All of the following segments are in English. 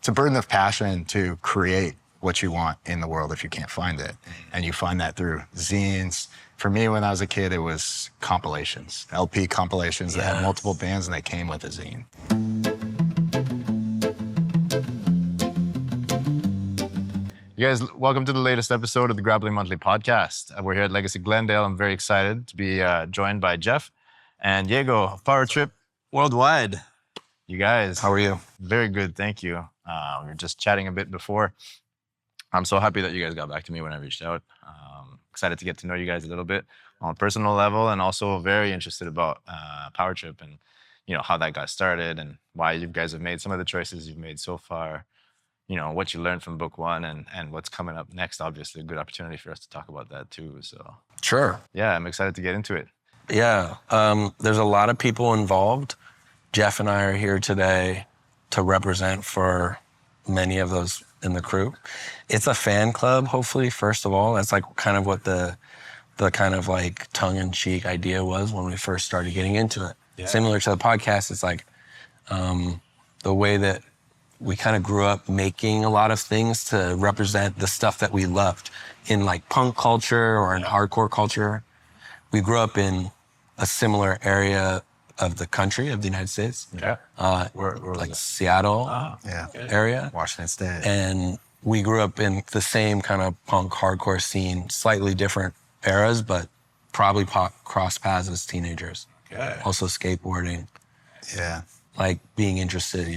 it's a burden of passion to create what you want in the world if you can't find it. And you find that through zines. For me, when I was a kid, it was compilations, LP compilations that had multiple bands and they came with a zine. You guys, welcome to the latest episode of the Grappling Monthly Podcast. We're here at Legacy Glendale. I'm very excited to be joined by Jeff and Yego of Powertrip Worldwide. You guys. How are you? Very good, thank you. We were just chatting a bit before. I'm so happy that you guys got back to me when I reached out. Excited to get to know you guys a little bit on a personal level, and also very interested about Powertrip and how that got started and why you guys have made some of the choices you've made so far. What you learned from book one and what's coming up next. Obviously, a good opportunity for us to talk about that too. So sure. Yeah, I'm excited to get into it. Yeah, there's a lot of people involved. Jeff and I are here today to represent for many of those in the crew. It's a fan club, hopefully, first of all. That's like kind of what the kind of like tongue-in-cheek idea was when we first started getting into it. Yeah. Similar to the podcast, it's like the way that we kind of grew up making a lot of things to represent the stuff that we loved in like punk culture or in hardcore culture. We grew up in a similar area of the country, of the United States. Yeah. Where like Seattle area. Washington State. And we grew up in the same kind of punk hardcore scene, slightly different eras, but probably crossed paths as teenagers. Okay. Also skateboarding. Yeah. Like being interested.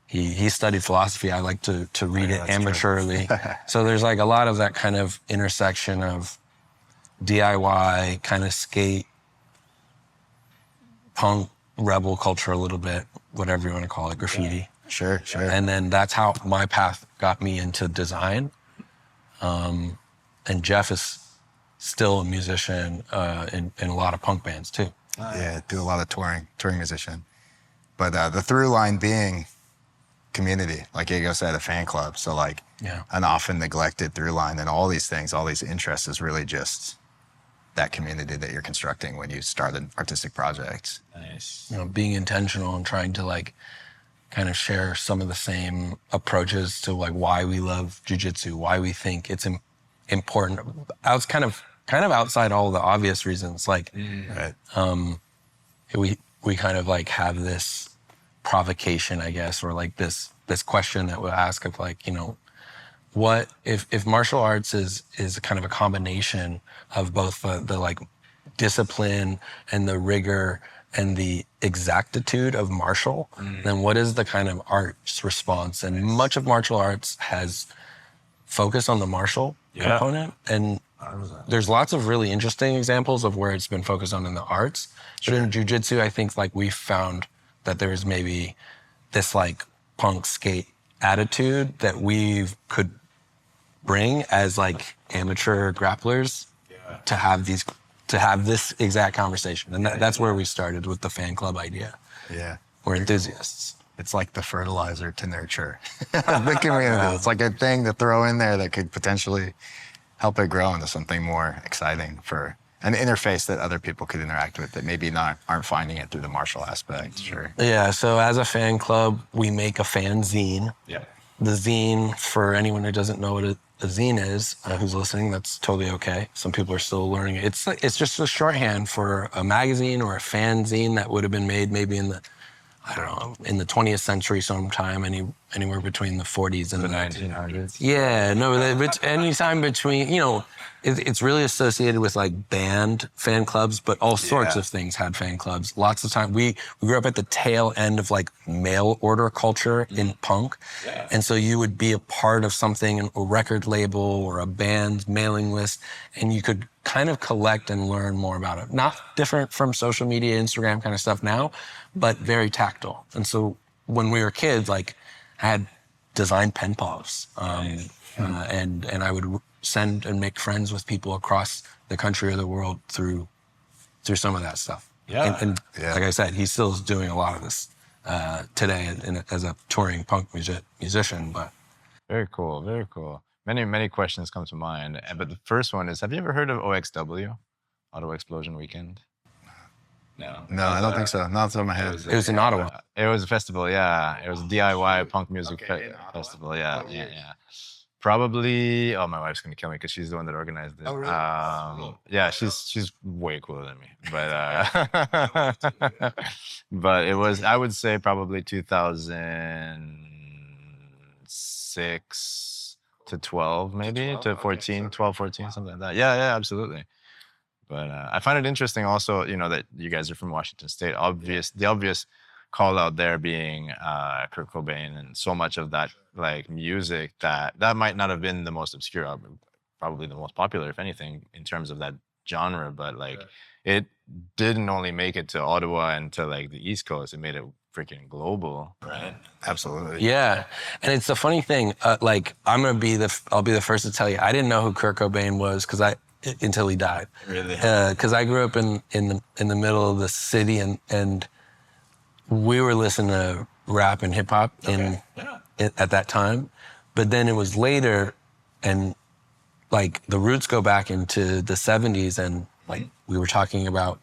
He studied philosophy. I like to read it amateurly. So there's like a lot of that kind of intersection of DIY, kind of skate, punk, rebel culture a little bit, whatever you want to call it, graffiti. Sure. And then that's how my path got me into design. And Jeff is still a musician in a lot of punk bands too. Yeah, do a lot of touring musician. But the through line being community, like Yego said, a fan club. So like an often neglected through line and all these things, all these interests is really just that community that you're constructing when you start an artistic project. Nice. Being intentional and trying to like kind of share some of the same approaches to like why we love Jiu-Jitsu, why we think it's important. I was kind of outside all the obvious reasons. Like, we kind of like have this provocation, I guess, or like this question that we'll ask of like, what if martial arts is kind of a combination of both the like discipline and the rigor and the exactitude of martial, then what is the kind of art's response? And much of martial arts has focused on the martial component. And there's lots of really interesting examples of where it's been focused on in the arts. But in Jiu-Jitsu, I think like we found that there's maybe this like punk skate attitude that we could bring as like amateur grapplers to have this exact conversation. And that's where we started with the fan club idea. Yeah. We're enthusiasts. It's like the fertilizer to nurture the community. It's like a thing to throw in there that could potentially help it grow into something more exciting for an interface that other people could interact with that maybe aren't finding it through the martial aspect. Sure. Yeah, so as a fan club, we make a fan zine. Yeah. The zine, for anyone who doesn't know what a zine is, who's listening, that's totally okay. Some people are still learning it. It's just a shorthand for a magazine or a fan zine that would have been made maybe in the 20th century sometime, anywhere between the 40s and the 1900s. Yeah, no, anytime between, it's really associated with like band fan clubs, but all sorts of things had fan clubs. Lots of time, we grew up at the tail end of like mail order culture in punk. Yeah. And so you would be a part of something, a record label or a band mailing list, and you could kind of collect and learn more about it. Not different from social media, Instagram kind of stuff now, but very tactile. And so when we were kids, like I had designed pen pals, and I would send and make friends with people across the country or the world through some of that stuff. Yeah. And like I said, he still is doing a lot of this today as a touring punk musician. But very cool, very cool. Many questions come to mind, but the first one is: have you ever heard of OXW, Auto Explosion Weekend? No, I don't think so. Not off the top of my head. It was in Ottawa. It was a festival, yeah. It was a DIY punk music festival, yeah. Probably. Oh, my wife's gonna kill me because she's the one that organized it. Oh, really? Yeah, she's way cooler than me, but but it was, I would say, probably 2006 to 12, maybe to 14, 12, 14, something like that. Yeah, absolutely. But I find it interesting also, that you guys are from Washington State. The obvious call out there being Kurt Cobain, and so much of that like music that might not have been the most obscure album, probably the most popular, if anything, in terms of that genre. But like it didn't only make it to Ottawa and to like the East Coast, it made it freaking global. Right. Absolutely. Yeah. And it's the funny thing, like I'll be the first to tell you, I didn't know who Kurt Cobain was until he died. Really? Because I grew up in the middle of the city, and we were listening to rap and hip hop at that time. But then it was later, and like the roots go back into the 70s, and like we were talking about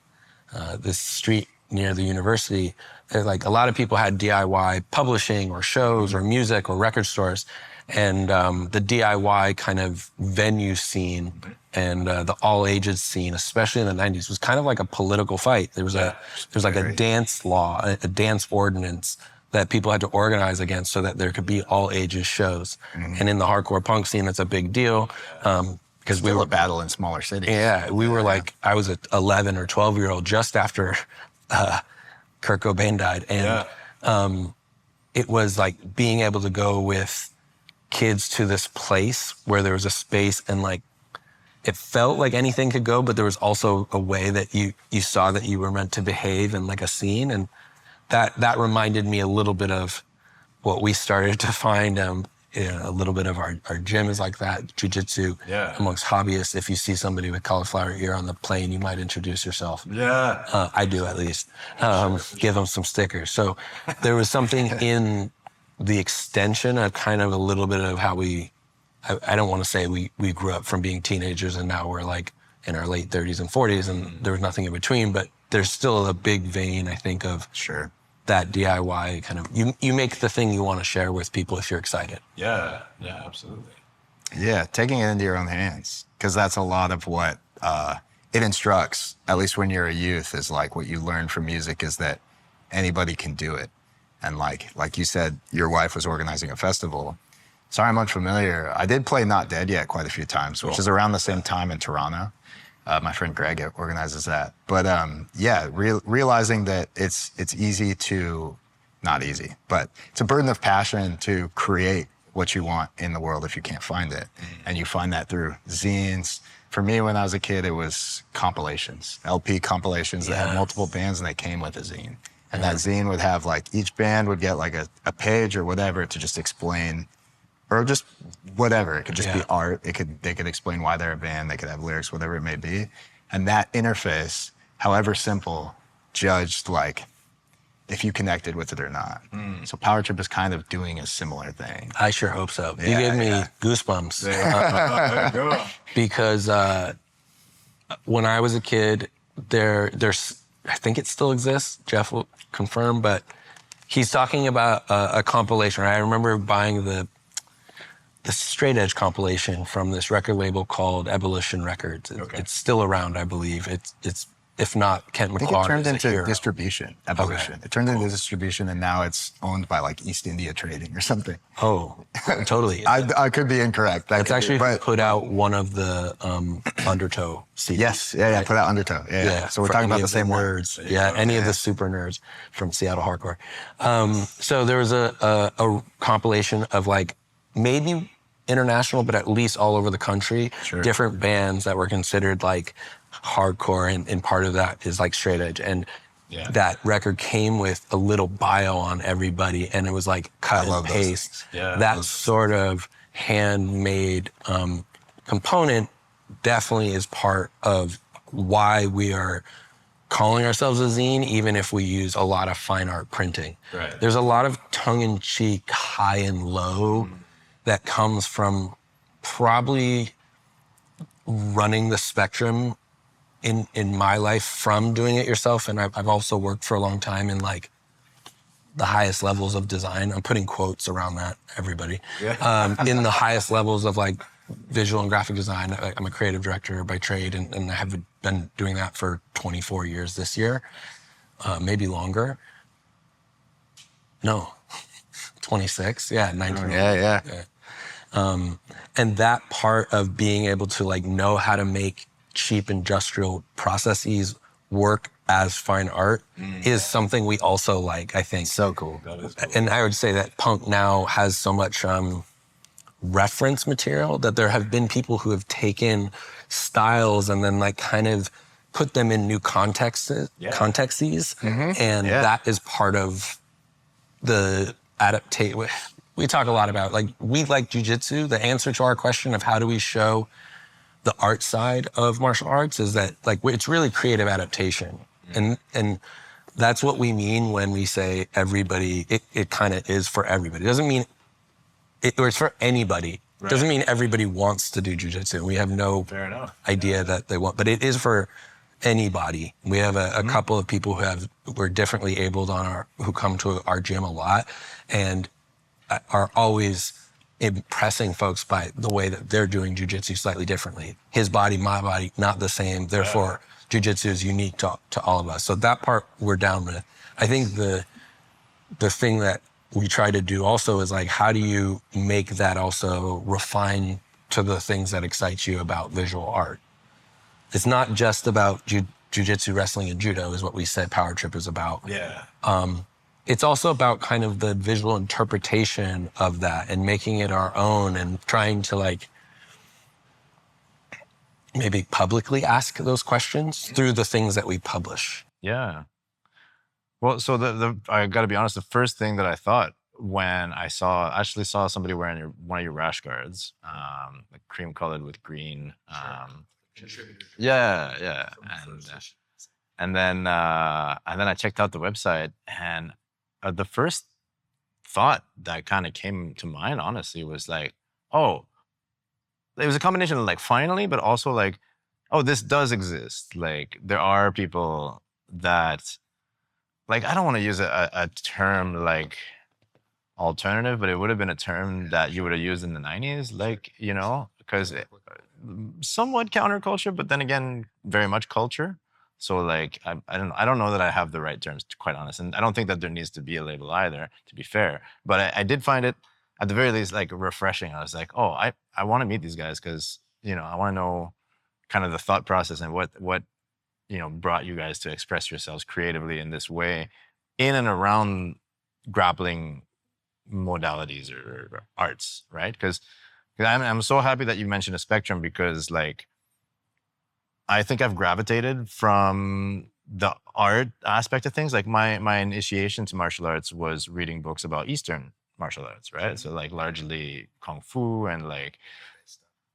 this street near the university. Like a lot of people had DIY publishing or shows or music or record stores, and the DIY kind of venue scene and the all ages scene, especially in the 90s, was kind of like a political fight. There was a dance law, a dance ordinance that people had to organize against so that there could be all ages shows. And in the hardcore punk scene, it's a big deal. Because we were a battle in smaller cities. Yeah, we were like, I was an 11 or 12-year-old just after Kurt Cobain died. And it was like being able to go with kids to this place where there was a space, and like it felt like anything could go, but there was also a way that you saw that you were meant to behave in like a scene. And that reminded me a little bit of what we started to find. A little bit of our gym is like that. Jiu-Jitsu amongst hobbyists. If you see somebody with cauliflower ear on the plane, you might introduce yourself. Yeah. I do, at least. Give them some stickers. So there was something in the extension of kind of a little bit of how I don't want to say we grew up from being teenagers and now we're like in our late 30s and 40s and there was nothing in between, but there's still a big vein, I think, of that DIY kind of, you make the thing you want to share with people if you're excited. Yeah, absolutely. Yeah, taking it into your own hands, because that's a lot of what it instructs, at least when you're a youth, is like what you learn from music is that anybody can do it. And like you said, your wife was organizing a festival. Sorry, I'm unfamiliar. I did play Not Dead Yet quite a few times, which is around the same time in Toronto. My friend Greg organizes that. But realizing that it's easy to, not easy, but it's a burden of passion to create what you want in the world if you can't find it. And you find that through zines. For me, when I was a kid, it was compilations, LP compilations that had multiple bands and they came with a zine. And that zine would have like, each band would get like a page or whatever to just explain, or just whatever. It could just be art. They could explain why they're a band. They could have lyrics, whatever it may be. And that interface, however simple, judged like if you connected with it or not. So Powertrip is kind of doing a similar thing. I sure hope so. You gave me goosebumps. Because when I was a kid, there's, I think it still exists, Jeff will confirm, but he's talking about a compilation. I remember buying the straight edge compilation from this record label called Abolition Records. It's still around, I believe. It's if not Kent McLeod. I think it turned into distribution. Abolition. It turned into distribution, and now it's owned by like East India Trading or something. Oh, totally. I could be incorrect. It's actually put out one of the Undertow CDs. Yes, put out Undertow. Yeah. So we're talking about the same nerds. Any of the super nerds from Seattle hardcore. So there was a compilation of like maybe international, but at least all over the country, different bands that were considered like hardcore, and part of that is like straight edge. And that record came with a little bio on everybody, and it was like cut and paste. That sort of handmade component definitely is part of why we are calling ourselves a zine, even if we use a lot of fine art printing. There's a lot of tongue-in-cheek, high and low that comes from probably running the spectrum in my life from doing it yourself, and I've also worked for a long time in like the highest levels of design. I'm putting quotes around that, everybody. Yeah. In the highest levels of like visual and graphic design. I'm a creative director by trade, and I have been doing that for 24 years this year, maybe longer. No, 26. Yeah, 19. Yeah. And that part of being able to like know how to make cheap industrial processes work as fine art is something we also like, I think. So cool. That is cool. And I would say that punk now has so much reference material that there have been people who have taken styles and then like kind of put them in new contexts. And that is part of the adaptation. We talk a lot about like, we like jiu-jitsu. The answer to our question of how do we show the art side of martial arts is that like it's really creative adaptation. And that's what we mean when we say everybody, it kind of is for everybody. It doesn't mean or it's for anybody. Right. It doesn't mean everybody wants to do jiu-jitsu. We have no idea that they want, but it is for anybody. We have a couple of people who are differently abled who come to our gym a lot and are always impressing folks by the way that they're doing jiu-jitsu slightly differently. His body, my body, not the same. Therefore, jiu-jitsu is unique to all of us. So that part we're down with. I think the thing that we try to do also is like, how do you make that also refine to the things that excite you about visual art? It's not just about jiu-jitsu, wrestling, and judo is what we said Powertrip is about. Yeah. It's also about kind of the visual interpretation of that and making it our own and trying to like maybe publicly ask those questions through the things that we publish. Yeah. Well, so I got to be honest, the first thing that I thought when I actually saw somebody wearing one of your rash guards, like cream colored with green. Yeah. And then I checked out the website, and the first thought that kind of came to mind, honestly, was like, oh, it was a combination of like finally, but also like, oh, this does exist. Like there are people that, like, I don't want to use a term like alternative, but it would have been a term that you would have used in the 90s, like, you know, because somewhat counterculture, but then again, very much culture. So like, I don't know that I have the right terms, to quite honest. And I don't think that there needs to be a label either, to be fair. But I did find it, at the very least, like refreshing. I was like, oh, I want to meet these guys because, you know, I want to know kind of the thought process and what you know, brought you guys to express yourselves creatively in this way in and around grappling modalities or arts, right? Because I'm so happy that you mentioned a spectrum, because like, I think I've gravitated from the art aspect of things. Like my initiation to martial arts was reading books about Eastern martial arts, right? So like largely Kung Fu and like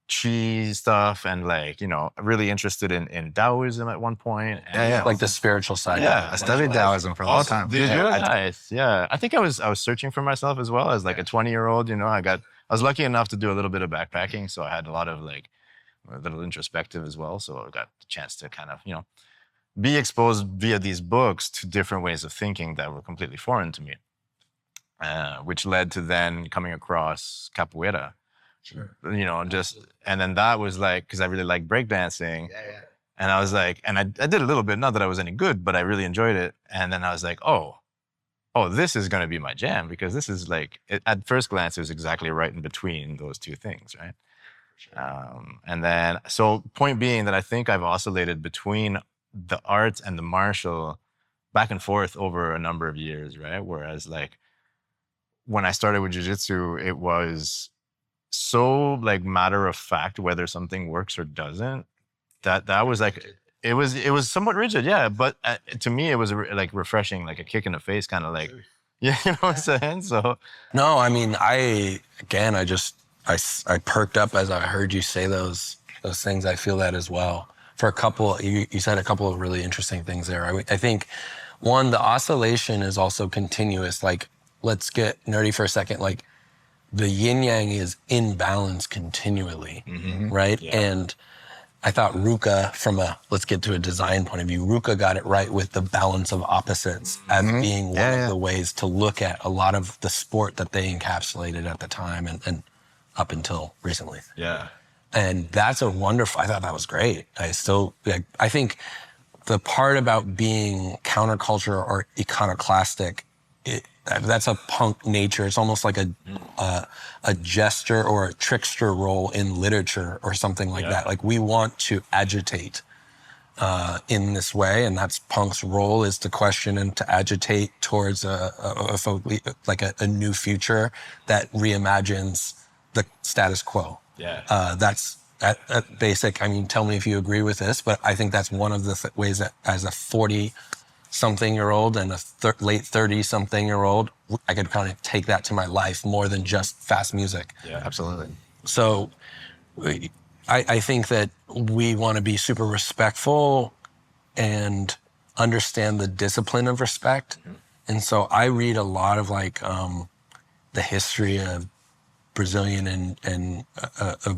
Chi stuff, and like, you know, really interested in Taoism at one point. And, Like the spiritual side. Yeah, I studied Taoism for a long time. Did you? Nice. Yeah. I think I was searching for myself as well as like a 20-year-old, you know. I was lucky enough to do a little bit of backpacking, so I had a lot of like a little introspective as well. So I got the chance to kind of, you know, be exposed via these books to different ways of thinking that were completely foreign to me, which led to then coming across capoeira. Sure. You know, and then that was like, because I really like breakdancing. Yeah. And I was like, and I did a little bit, not that I was any good, but I really enjoyed it. And then I was like, oh, this is going to be my jam, because this is like, at first glance, it was exactly right in between those two things, right? Sure. And then, so point being that I think I've oscillated between the arts and the martial back and forth over a number of years, right? Whereas like, when I started with jiu-jitsu, it was so like matter of fact whether something works or doesn't, that was like, it was somewhat rigid, yeah, but to me it was like refreshing, like a kick in the face, kind of like, yeah, you know what I'm saying? So no, I mean, I perked up as I heard you say those things. I feel that as well. For a couple, you said a couple of really interesting things there. I think one, the oscillation is also continuous. Like, let's get nerdy for a second. Like, the yin yang is in balance continually, right? Yeah. And I thought Ruka, from let's get to a design point of view, Ruka got it right with the balance of opposites as being one of the ways to look at a lot of the sport that they encapsulated at the time and up until recently. Yeah. And that's I thought that was great. I think the part about being counterculture or iconoclastic, that's a punk nature. It's almost like a jester or a trickster role in literature or something like that. Like we want to agitate in this way, and that's punk's role, is to question and to agitate towards a new future that reimagines the status quo. Yeah. That's at basic. I mean, tell me if you agree with this, but I think that's one of the ways that as a 40-something-year-old and a late 30-something-year-old, I could kind of take that to my life more than just fast music. Yeah, absolutely. So I think that we want to be super respectful and understand the discipline of respect. And so I read a lot of the history of Brazilian and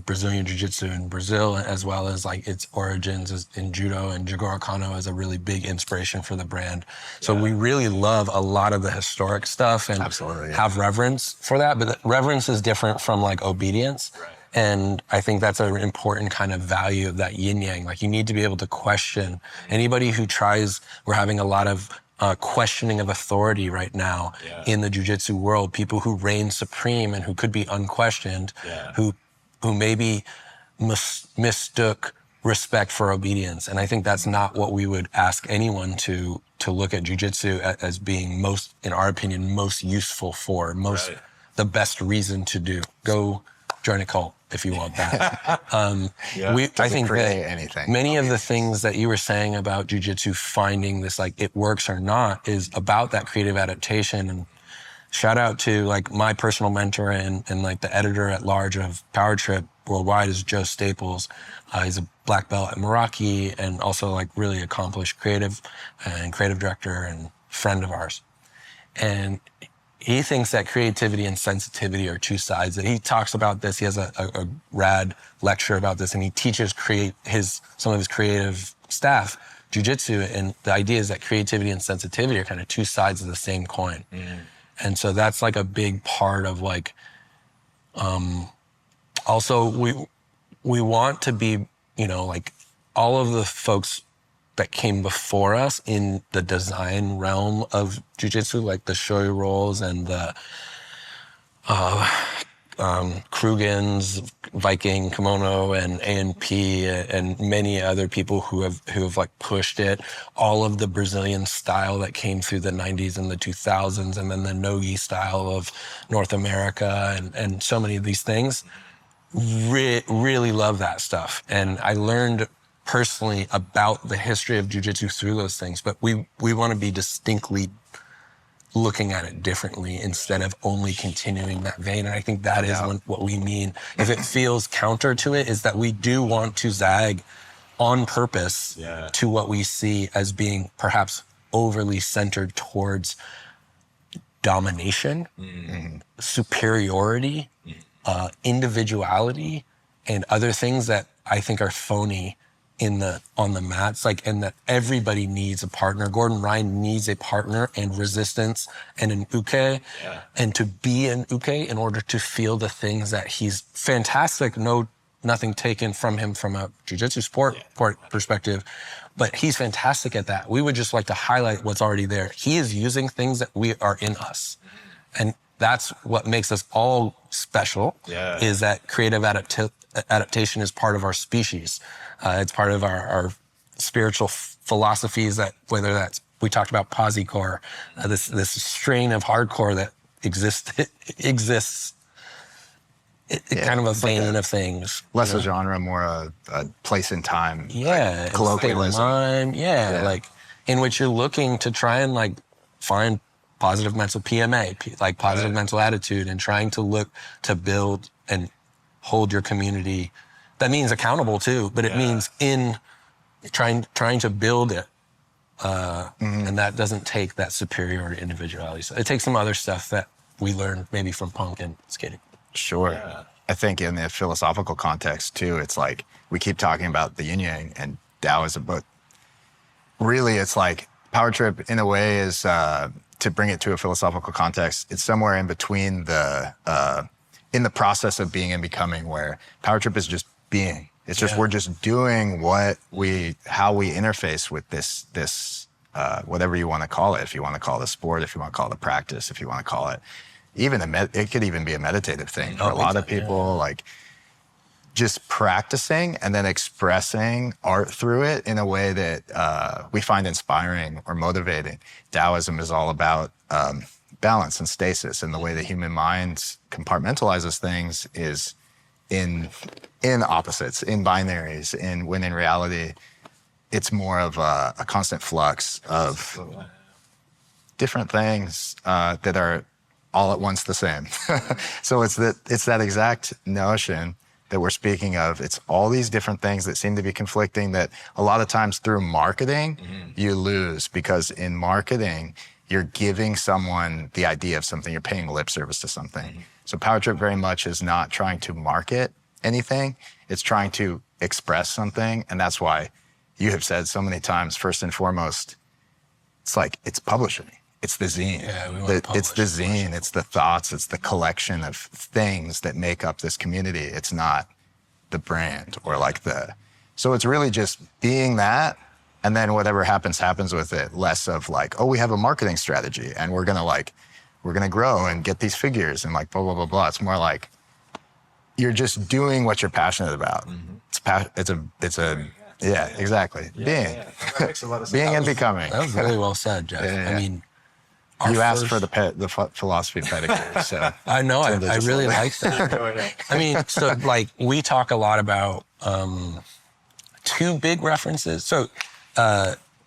Brazilian Jiu-Jitsu in Brazil, as well as its origins in judo, and Jigoro Kano is a really big inspiration for the brand. So we really love a lot of the historic stuff and have reverence for that. But reverence is different from obedience. Right. And I think that's an important kind of value of that yin yang. Like, you need to be able to question anybody who tries. We're having a lot of questioning of authority right now in the jiu-jitsu world. People who reign supreme and who could be unquestioned, who maybe mistook respect for obedience. And I think that's not what we would ask anyone to look at jiu-jitsu as being most, in our opinion, most useful for, the best reason to do. Go join a cult if you want that. I think that many of the things that you were saying about jiu-jitsu finding this, it works or not, is about that creative adaptation. And shout out to my personal mentor and the editor at large of Powertrip Worldwide is Joe Staples. He's a black belt at Meraki and also really accomplished creative director and friend of ours. And he thinks that creativity and sensitivity are two sides. That he talks about this. He has a rad lecture about this, and he teaches some of his creative staff jiu-jitsu. And the idea is that creativity and sensitivity are kind of two sides of the same coin. And so that's a big part of also we want to be, all of the folks that came before us in the design realm of jiu-jitsu, like the shoyu rolls and the Krugans, Viking Kimono, and A&P, and many other people who have pushed it. All of the Brazilian style that came through the 90s and the 2000s, and then the Nogi style of North America, and so many of these things. Really love that stuff. And I learned personally about the history of jiu-jitsu through those things, but we want to be distinctly looking at it differently instead of only continuing that vein. And I think that is what we mean. If it feels counter to it, is that we do want to zag on purpose to what we see as being perhaps overly centered towards domination, superiority, individuality, and other things that I think are phony on the mats, and that everybody needs a partner. Gordon Ryan needs a partner and resistance and an uke, and to be an uke in order to feel the things that he's fantastic. Nothing taken from him from a jiu-jitsu sport perspective, but he's fantastic at that. We would just like to highlight what's already there. He is using things that are in us, and that's what makes us all special. Is that creative adaptation is part of our species. It's part of our spiritual philosophies, that whether that's, we talked about Posicore, this strain of hardcore that exists kind of a vein of things. Less a genre, more a place in time. Colloquialism. In which you're looking to try and find positive mental PMA, positive mental attitude, and trying to look to build and hold your community. That means accountable too, but it means in trying to build it. And that doesn't take that superiority individuality. So it takes some other stuff that we learned maybe from punk and skating. Sure. I think in the philosophical context too, it's like we keep talking about the yin yang and Taoism, but really it's like Powertrip in a way is, to bring it to a philosophical context, it's somewhere in between in the process of being and becoming, where Powertrip is just being. It's just, we're just doing how we interface with this, whatever you want to call it. If you want to call it a sport, if you want to call it a practice, if you want to call it it could even be a meditative thing for a lot of people, like just practicing and then expressing art through it in a way that we find inspiring or motivating. Taoism is all about balance and stasis, and the way the human mind compartmentalizes things is in opposites, in binaries, when in reality, it's more of a constant flux of different things that are all at once the same. So it's that exact notion that we're speaking of. It's all these different things that seem to be conflicting, that a lot of times through marketing, you lose, because in marketing, you're giving someone the idea of something, you're paying lip service to something. So Powertrip very much is not trying to market anything, it's trying to express something. And that's why you have said so many times, first and foremost, it's publishing. It's the zine. It's the zine. It's the thoughts. It's the collection of things that make up this community. It's not the brand or so it's really just being that. And then whatever happens with it. Less of we have a marketing strategy and we're going to grow and get these figures and blah, blah, blah, blah. It's more like you're just doing what you're passionate about. Yeah, exactly. Being. Being and becoming. That was really well said, Jeff. Yeah. I mean, you asked for the philosophy pedicure, so. I know, I really like that. I mean, so we talk a lot about two big references. So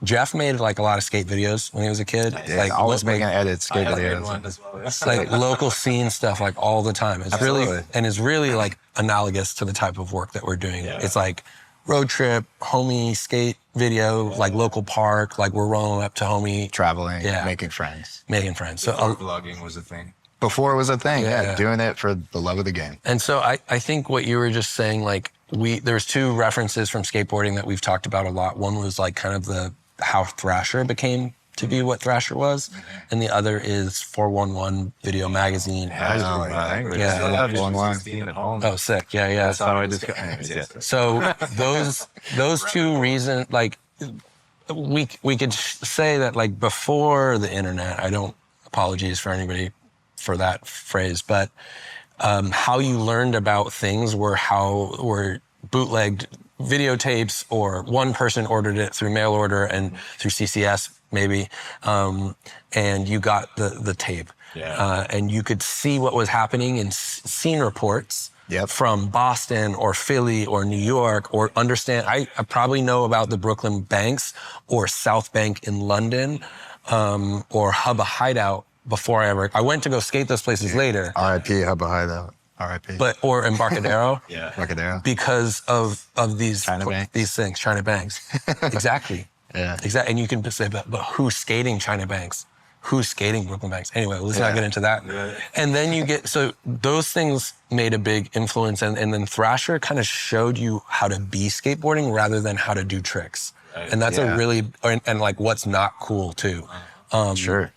Jeff made a lot of skate videos when he was a kid. Yeah, always making edits, skate videos. Local scene stuff all the time. It's really analogous to the type of work that we're doing. Yeah. It's road trip, homie skate video, local park, we're rolling up to homie. Traveling, making friends. So vlogging was a thing. Before it was a thing, doing it for the love of the game. And so I think what you were just saying, there's two references from skateboarding that we've talked about a lot. One was kind of how Thrasher became to be what Thrasher was, and the other is 411 Video Magazine. Yeah. 411 at home. Oh, sick. Yeah. That's how I discovered. So those two reasons, we could say that before the internet, apologies for anybody for that phrase, but how you learned about things were bootlegged videotapes, or one person ordered it through mail order and through CCS maybe, and you got the tape. Yeah. And you could see what was happening in scene reports from Boston or Philly or New York, or understand. I probably know about the Brooklyn Banks or South Bank in London, or Hubba Hideout before I went to go skate those places later. R.I.P. Hubba Hideout. R.I.P. Or Embarcadero. Embarcadero. Because of these things, China Banks. Exactly. Yeah. Exactly. And you can say, but who's skating China Banks? Who's skating Brooklyn Banks? Anyway, let's not get into that. Yeah. And then so those things made a big influence, and then Thrasher kind of showed you how to be skateboarding rather than how to do tricks. Right. And that's a really, and what's not cool too. Sure.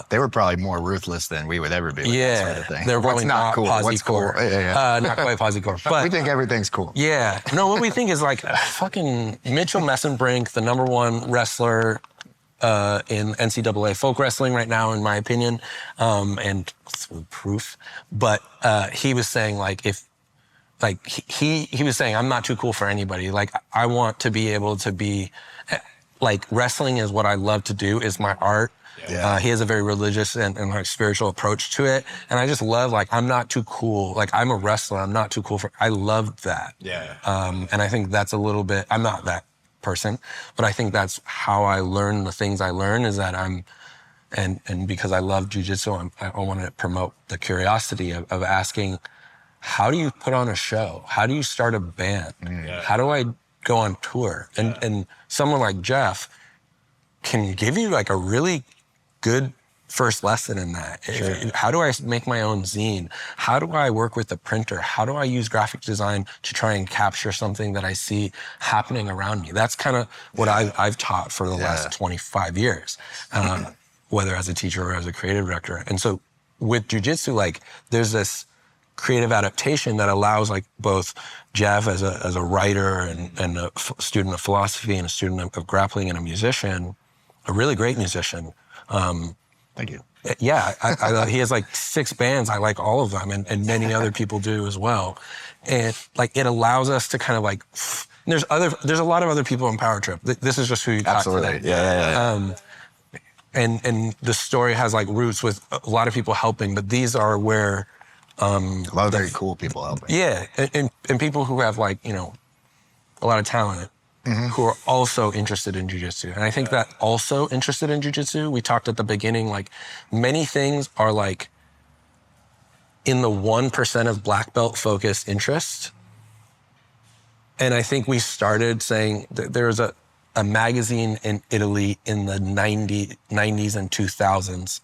They were probably more ruthless than we would ever be with that sort of thing. They're probably not cool. What's cool? Not quite posi-core. But we think everything's cool. Yeah. No, what we think is fucking Mitchell Messenbrink, the #1 wrestler in NCAA folk wrestling right now, in my opinion, and through proof. But he was saying he was saying, I'm not too cool for anybody. I want to be able to be wrestling is what I love to do, is my art. Yeah. He has a very religious and spiritual approach to it. And I just love, I'm not too cool. I'm a wrestler. I'm not too cool I loved that. Yeah. And I think that's a little bit, I'm not that person, but I think that's how I learn the things I learn, is that and because I love Jiu-Jitsu, I want to promote the curiosity of asking, how do you put on a show? How do you start a band? Yeah. How do I go on tour? And someone like Jeff can give you a really good first lesson in that. How do I make my own zine? How do I work with the printer? How do I use graphic design to try and capture something that I see happening around me? That's kind of what I've taught for the last 25 years, whether as a teacher or as a creative director. And so with jiu-jitsu, like there's this creative adaptation that allows like both Jeff as a writer and a student of philosophy and a student of grappling and a musician, a really great musician. Thank you. Yeah, he has like 6 bands. I like all of them, and many other people do as well. And like it allows us to kind of like. There's a lot of other people in Powertrip. This is just who you talk to. Absolutely. Yeah. And the story has like roots with a lot of people helping, but these are where. A lot of very cool people helping. Yeah, and people who have like, you know, a lot of talent. Who are also interested in jiu-jitsu. And I think that also interested in jiu-jitsu, we talked at the beginning, like many things are like in the 1% of black belt focused interest. And I think we started saying that there's a magazine in Italy in the 90s and 2000s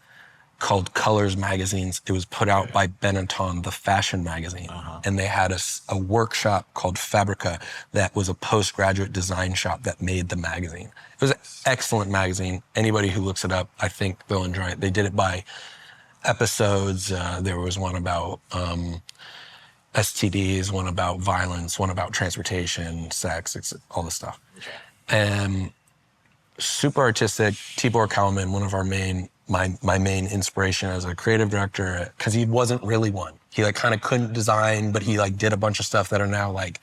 called Colors Magazines. It was put out by Benetton, the fashion magazine. And they had a workshop called Fabrica that was a postgraduate design shop that made the magazine. It was an excellent magazine. Anybody who looks it up, I think they'll enjoy it. They did it by episodes. There was one about STDs, one about violence, one about transportation, sex, all this stuff. And super artistic. Tibor Kalman, one of our my main inspiration as a creative director, because he wasn't really one. He like kind of couldn't design, but he like did a bunch of stuff that are now like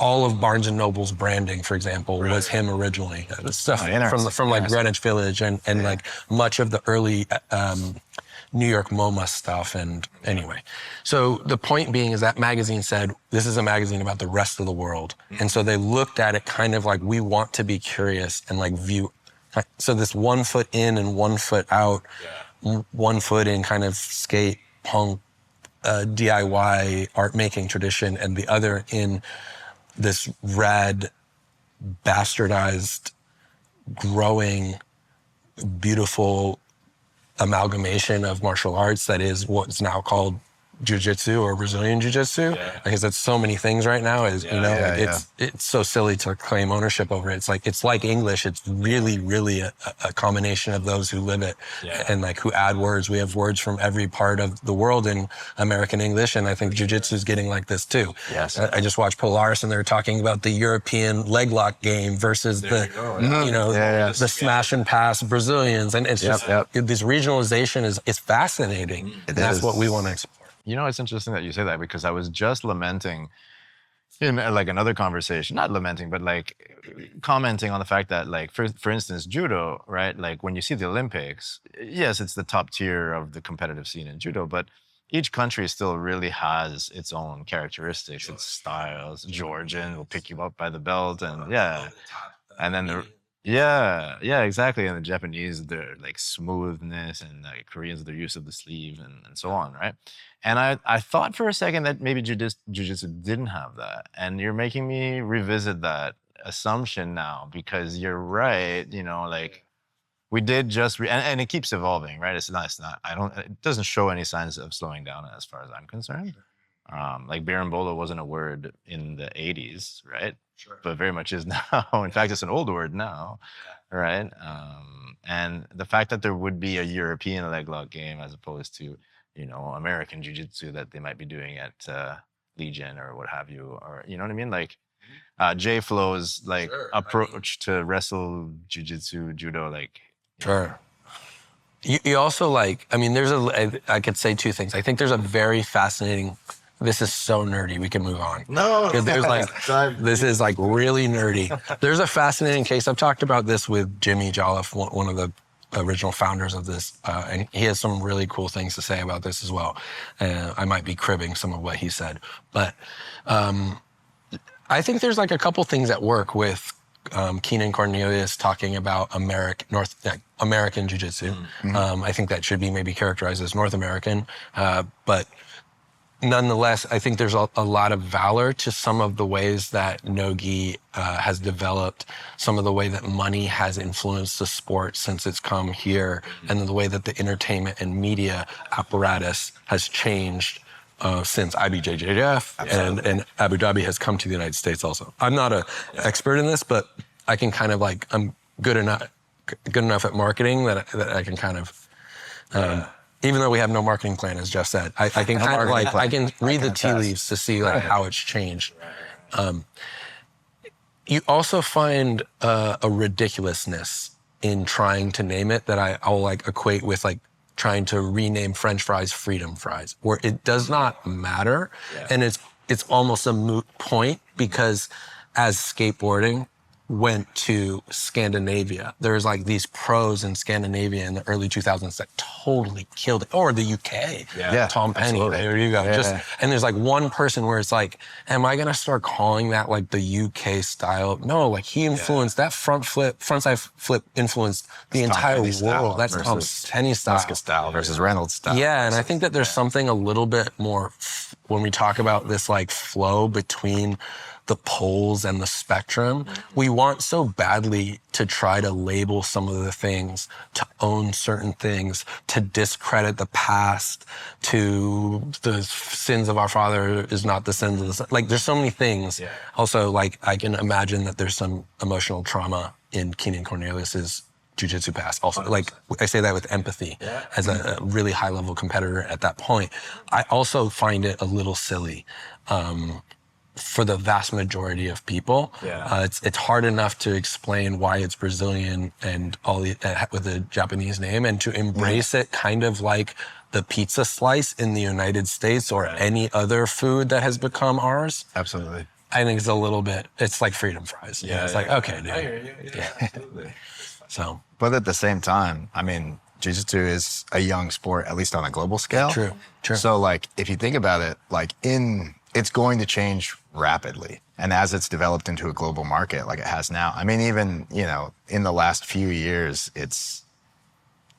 all of Barnes and Noble's branding, for example, was him originally. Stuff from like Greenwich Village and like much of the early New York MoMA stuff. And anyway, so the point being is that magazine said, this is a magazine about the rest of the world. And so they looked at it kind of like, we want to be curious and like view. So this 1 foot in and 1 foot out, 1 foot in kind of skate, punk, DIY art making tradition, and the other in this rad, bastardized, growing, beautiful amalgamation of martial arts that is what's now called Jiu-Jitsu or Brazilian Jiu-Jitsu, because it's so many things right now. It's so silly to claim ownership over it. It's like English. It's really a combination of those who live it and like who add words. We have words from every part of the world in American English, and I think Jiu-Jitsu is getting like this too. Yes. I just watched Polaris, and they're talking about the European leg lock game versus the smash and pass Brazilians, and it's just this regionalization is fascinating. That's what we want to explore. You know, it's interesting that you say that, because I was just lamenting in like another conversation, not lamenting, but like commenting on the fact that like, for instance, judo, right? Like when you see the Olympics, yes, it's the top tier of the competitive scene in judo, but each country still really has its own characteristics, its styles. Georgian will pick you up by the belt and and then exactly. And the Japanese, their like smoothness, and like Koreans, their use of the sleeve and so on, right? And I thought for a second that maybe Jiu-Jitsu didn't have that. And you're making me revisit that assumption now, because you're right, you know, like we did just, and it keeps evolving, right? It's not, it doesn't show any signs of slowing down as far as I'm concerned. Like Berimbolo wasn't a word in the 80s, right? Sure. But very much is now. In fact, it's an old word now, right? And the fact that there would be a European leg lock game as opposed to, you know, American Jiu-Jitsu that they might be doing at Legion or what have you, or you know what I mean? Like J Flow's like approach to wrestle Jiu-Jitsu, judo, like. Sure. You also like, I mean, I could say 2 things. I think there's a very fascinating, this is so nerdy, we can move on. No. There's like, this is like really nerdy. There's a fascinating case. I've talked about this with Jimmy Jolliffe, one of the original founders of this, and he has some really cool things to say about this as well. I might be cribbing some of what he said, but I think there's like a couple things at work with Keenan Cornelius talking about American Jiu-Jitsu. I think that should be maybe characterized as North American, but nonetheless, I think there's a lot of valor to some of the ways that no-gi has developed, some of the way that money has influenced the sport since it's come here, and the way that the entertainment and media apparatus has changed since IBJJF and Abu Dhabi has come to the United States also. I'm not an expert in this, but I can kind of like, I'm good enough at marketing that I can kind of, even though we have no marketing plan, as Jeff said, I can kind of like, I can read the tea leaves to see like how it's changed. You also find a ridiculousness in trying to name it that I'll like equate with like trying to rename French fries freedom fries, where it does not matter. And it's almost a moot point because as skateboarding went to Scandinavia, there's like these pros in Scandinavia in the early 2000s that totally killed it, or the UK. Tom Penny, absolutely. There you go. And there's like one person where it's like, am I gonna start calling that like the UK style? No, like he influenced that frontside flip influenced the entire world. That's Tom Penny style. Oscar style versus Reynolds style. Yeah, and I think that there's something a little bit more when we talk about this like flow between the poles and the spectrum. We want so badly to try to label some of the things, to own certain things, to discredit the past, to the sins of our father is not the sins of the son. Like there's so many things. Also, like I can imagine that there's some emotional trauma in Keenan Cornelius's Jiu-Jitsu past. Also, like I say that with empathy as a really high level competitor at that point. I also find it a little silly. For the vast majority of people, it's hard enough to explain why it's Brazilian and all with a Japanese name, and to embrace it kind of like the pizza slice in the United States or any other food that has become ours. Absolutely. I think it's a little bit. It's like freedom fries. It's like okay, dude. Absolutely. So, but at the same time, I mean, Jiu-Jitsu is a young sport, at least on a global scale. True. So, like, if you think about it, like it's going to change rapidly. And as it's developed into a global market like it has now, I mean, even, in the last few years, it's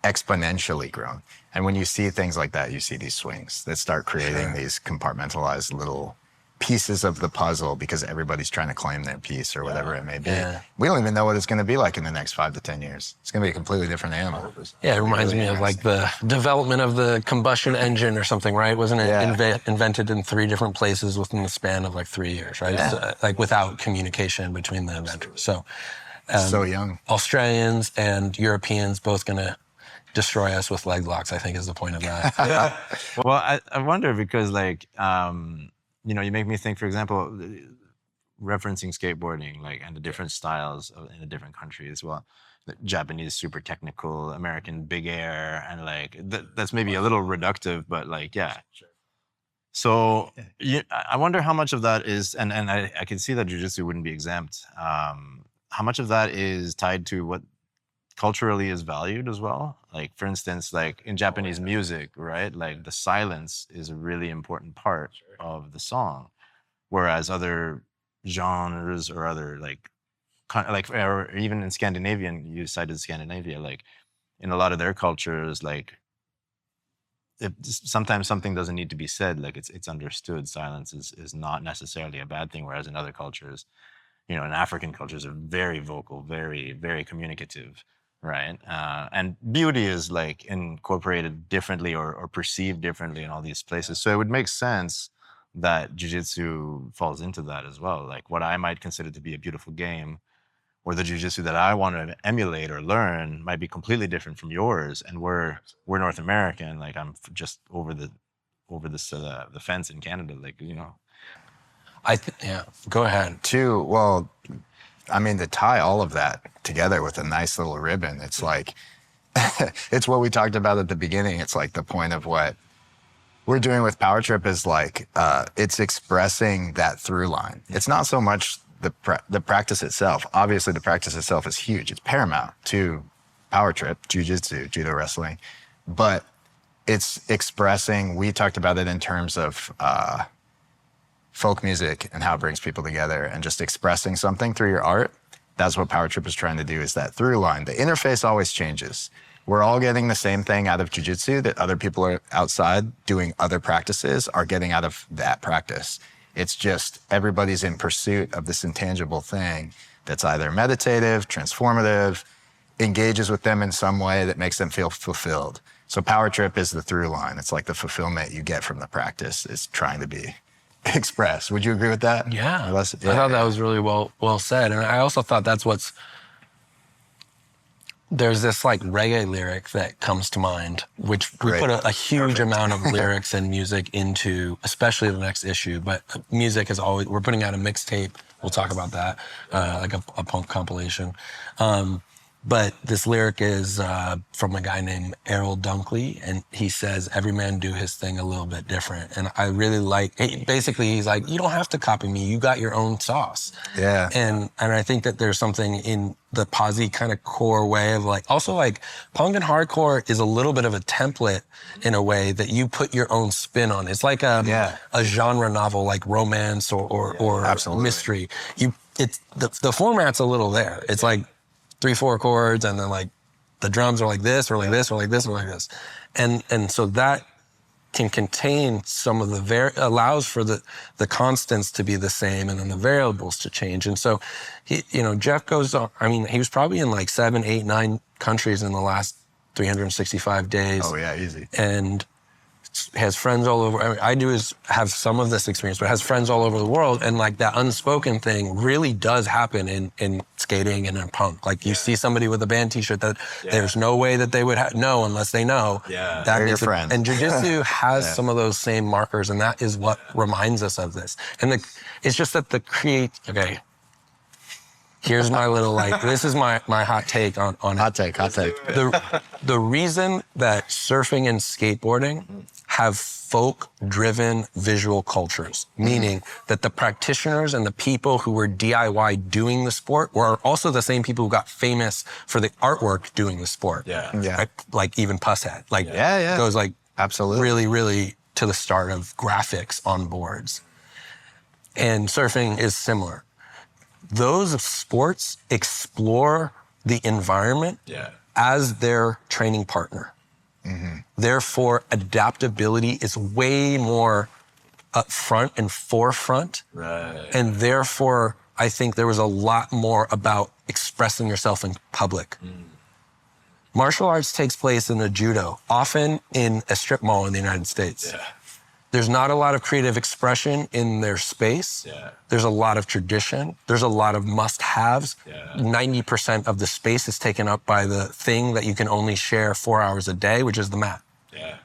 exponentially grown. And when you see things like that, you see these swings that start creating these compartmentalized little pieces of the puzzle because everybody's trying to claim their piece or whatever it may be. We don't even know what it's going to be like in the next 5 to 10 years. It's going to be a completely different animal. Yeah, it reminds me of like the development of the combustion engine or something, right? Wasn't it invented in 3 different places within the span of like 3 years, right? So, like without communication between the inventors. So, so young. Australians and Europeans both going to destroy us with leg locks, I think is the point of that. Well, I wonder because like, you make me think, for example, referencing skateboarding, like, and the different styles in a different country as well. The Japanese super technical, American big air, and like that's maybe a little reductive, but like, So I wonder how much of that is, and I can see that Jiu-Jitsu wouldn't be exempt. How much of that is tied to what culturally is valued as well? Like, for instance, like in Japanese music, right? Like the silence is a really important part of the song, whereas other genres or other or even in Scandinavian, you cited Scandinavia, like in a lot of their cultures, like sometimes something doesn't need to be said, like it's understood. Silence is not necessarily a bad thing, whereas in other cultures, in African cultures are very vocal, very, very communicative. Right. And beauty is like incorporated differently or perceived differently in all these places. So it would make sense that Jiu-Jitsu falls into that as well. Like what I might consider to be a beautiful game, or the Jiu-Jitsu that I want to emulate or learn might be completely different from yours. And we're North American. Like I'm just over the fence in Canada. Like, Go ahead. Well, I mean, to tie all of that together with a nice little ribbon, it's like, it's what we talked about at the beginning. It's like the point of what we're doing with Powertrip is like, it's expressing that through line. It's not so much the practice itself. Obviously, the practice itself is huge. It's paramount to Powertrip, Jiu-Jitsu, judo wrestling. But it's expressing, we talked about it in terms of folk music and how it brings people together and just expressing something through your art. That's what Powertrip is trying to do, is that through line. The interface always changes. we're all getting the same thing out of jiu-jitsu that other people are outside doing other practices are getting out of that practice. It's just everybody's in pursuit of this intangible thing that's either meditative, transformative, engages with them in some way that makes them feel fulfilled. So Powertrip is the through line. It's like the fulfillment you get from the practice is trying to be expressed. Would you agree with that? Yeah. I thought that was really well said. And I also thought there's this like reggae lyric that comes to mind, which we put a huge amount of lyrics and music into, especially the next issue. But music is always, we're putting out a mixtape. We'll talk about that, like a punk compilation. But this lyric is from a guy named Errol Dunkley, and he says, every man do his thing a little bit different. And I really like, basically he's like, you don't have to copy me, you got your own sauce. Yeah. And I think that there's something in the posse kind of core way of like, also like punk and hardcore is a little bit of a template in a way that you put your own spin on. It's like a genre novel, like romance or mystery. The format's a little there. It's like 3-4 chords, and then like the drums are like this or like this or like this or like this. And so that can contain some of allows for the constants to be the same and then the variables to change. And so Jeff goes on, I mean, he was probably in like 7, 8, 9 countries in the last 365 days. Oh yeah, easy. And has friends all over. I mean, I do is have some of this experience, but has friends all over the world. And like that unspoken thing really does happen in skating and in punk. Like you see somebody with a band t-shirt that there's no way that they would know unless they know. Yeah, they're your friend. And jiu-jitsu has some of those same markers, and that is what reminds us of this. And it's just that okay, here's my little this is my hot take on Hot take. The reason that surfing and skateboarding have folk-driven visual cultures, meaning that the practitioners and the people who were DIY doing the sport were also the same people who got famous for the artwork doing the sport. Yeah. Right? Like even Pusshead. Goes like absolutely really, really to the start of graphics on boards. And surfing is similar. Those sports explore the environment as their training partner. Mm-hmm. Therefore, adaptability is way more upfront and forefront. Right. And therefore, I think there was a lot more about expressing yourself in public. Martial arts takes place in a judo, often in a strip mall in the United States. Yeah. There's not a lot of creative expression in their space. Yeah. There's a lot of tradition. There's a lot of must-haves. Yeah. 90% of the space is taken up by the thing that you can only share 4 hours a day, which is the mat. Yeah.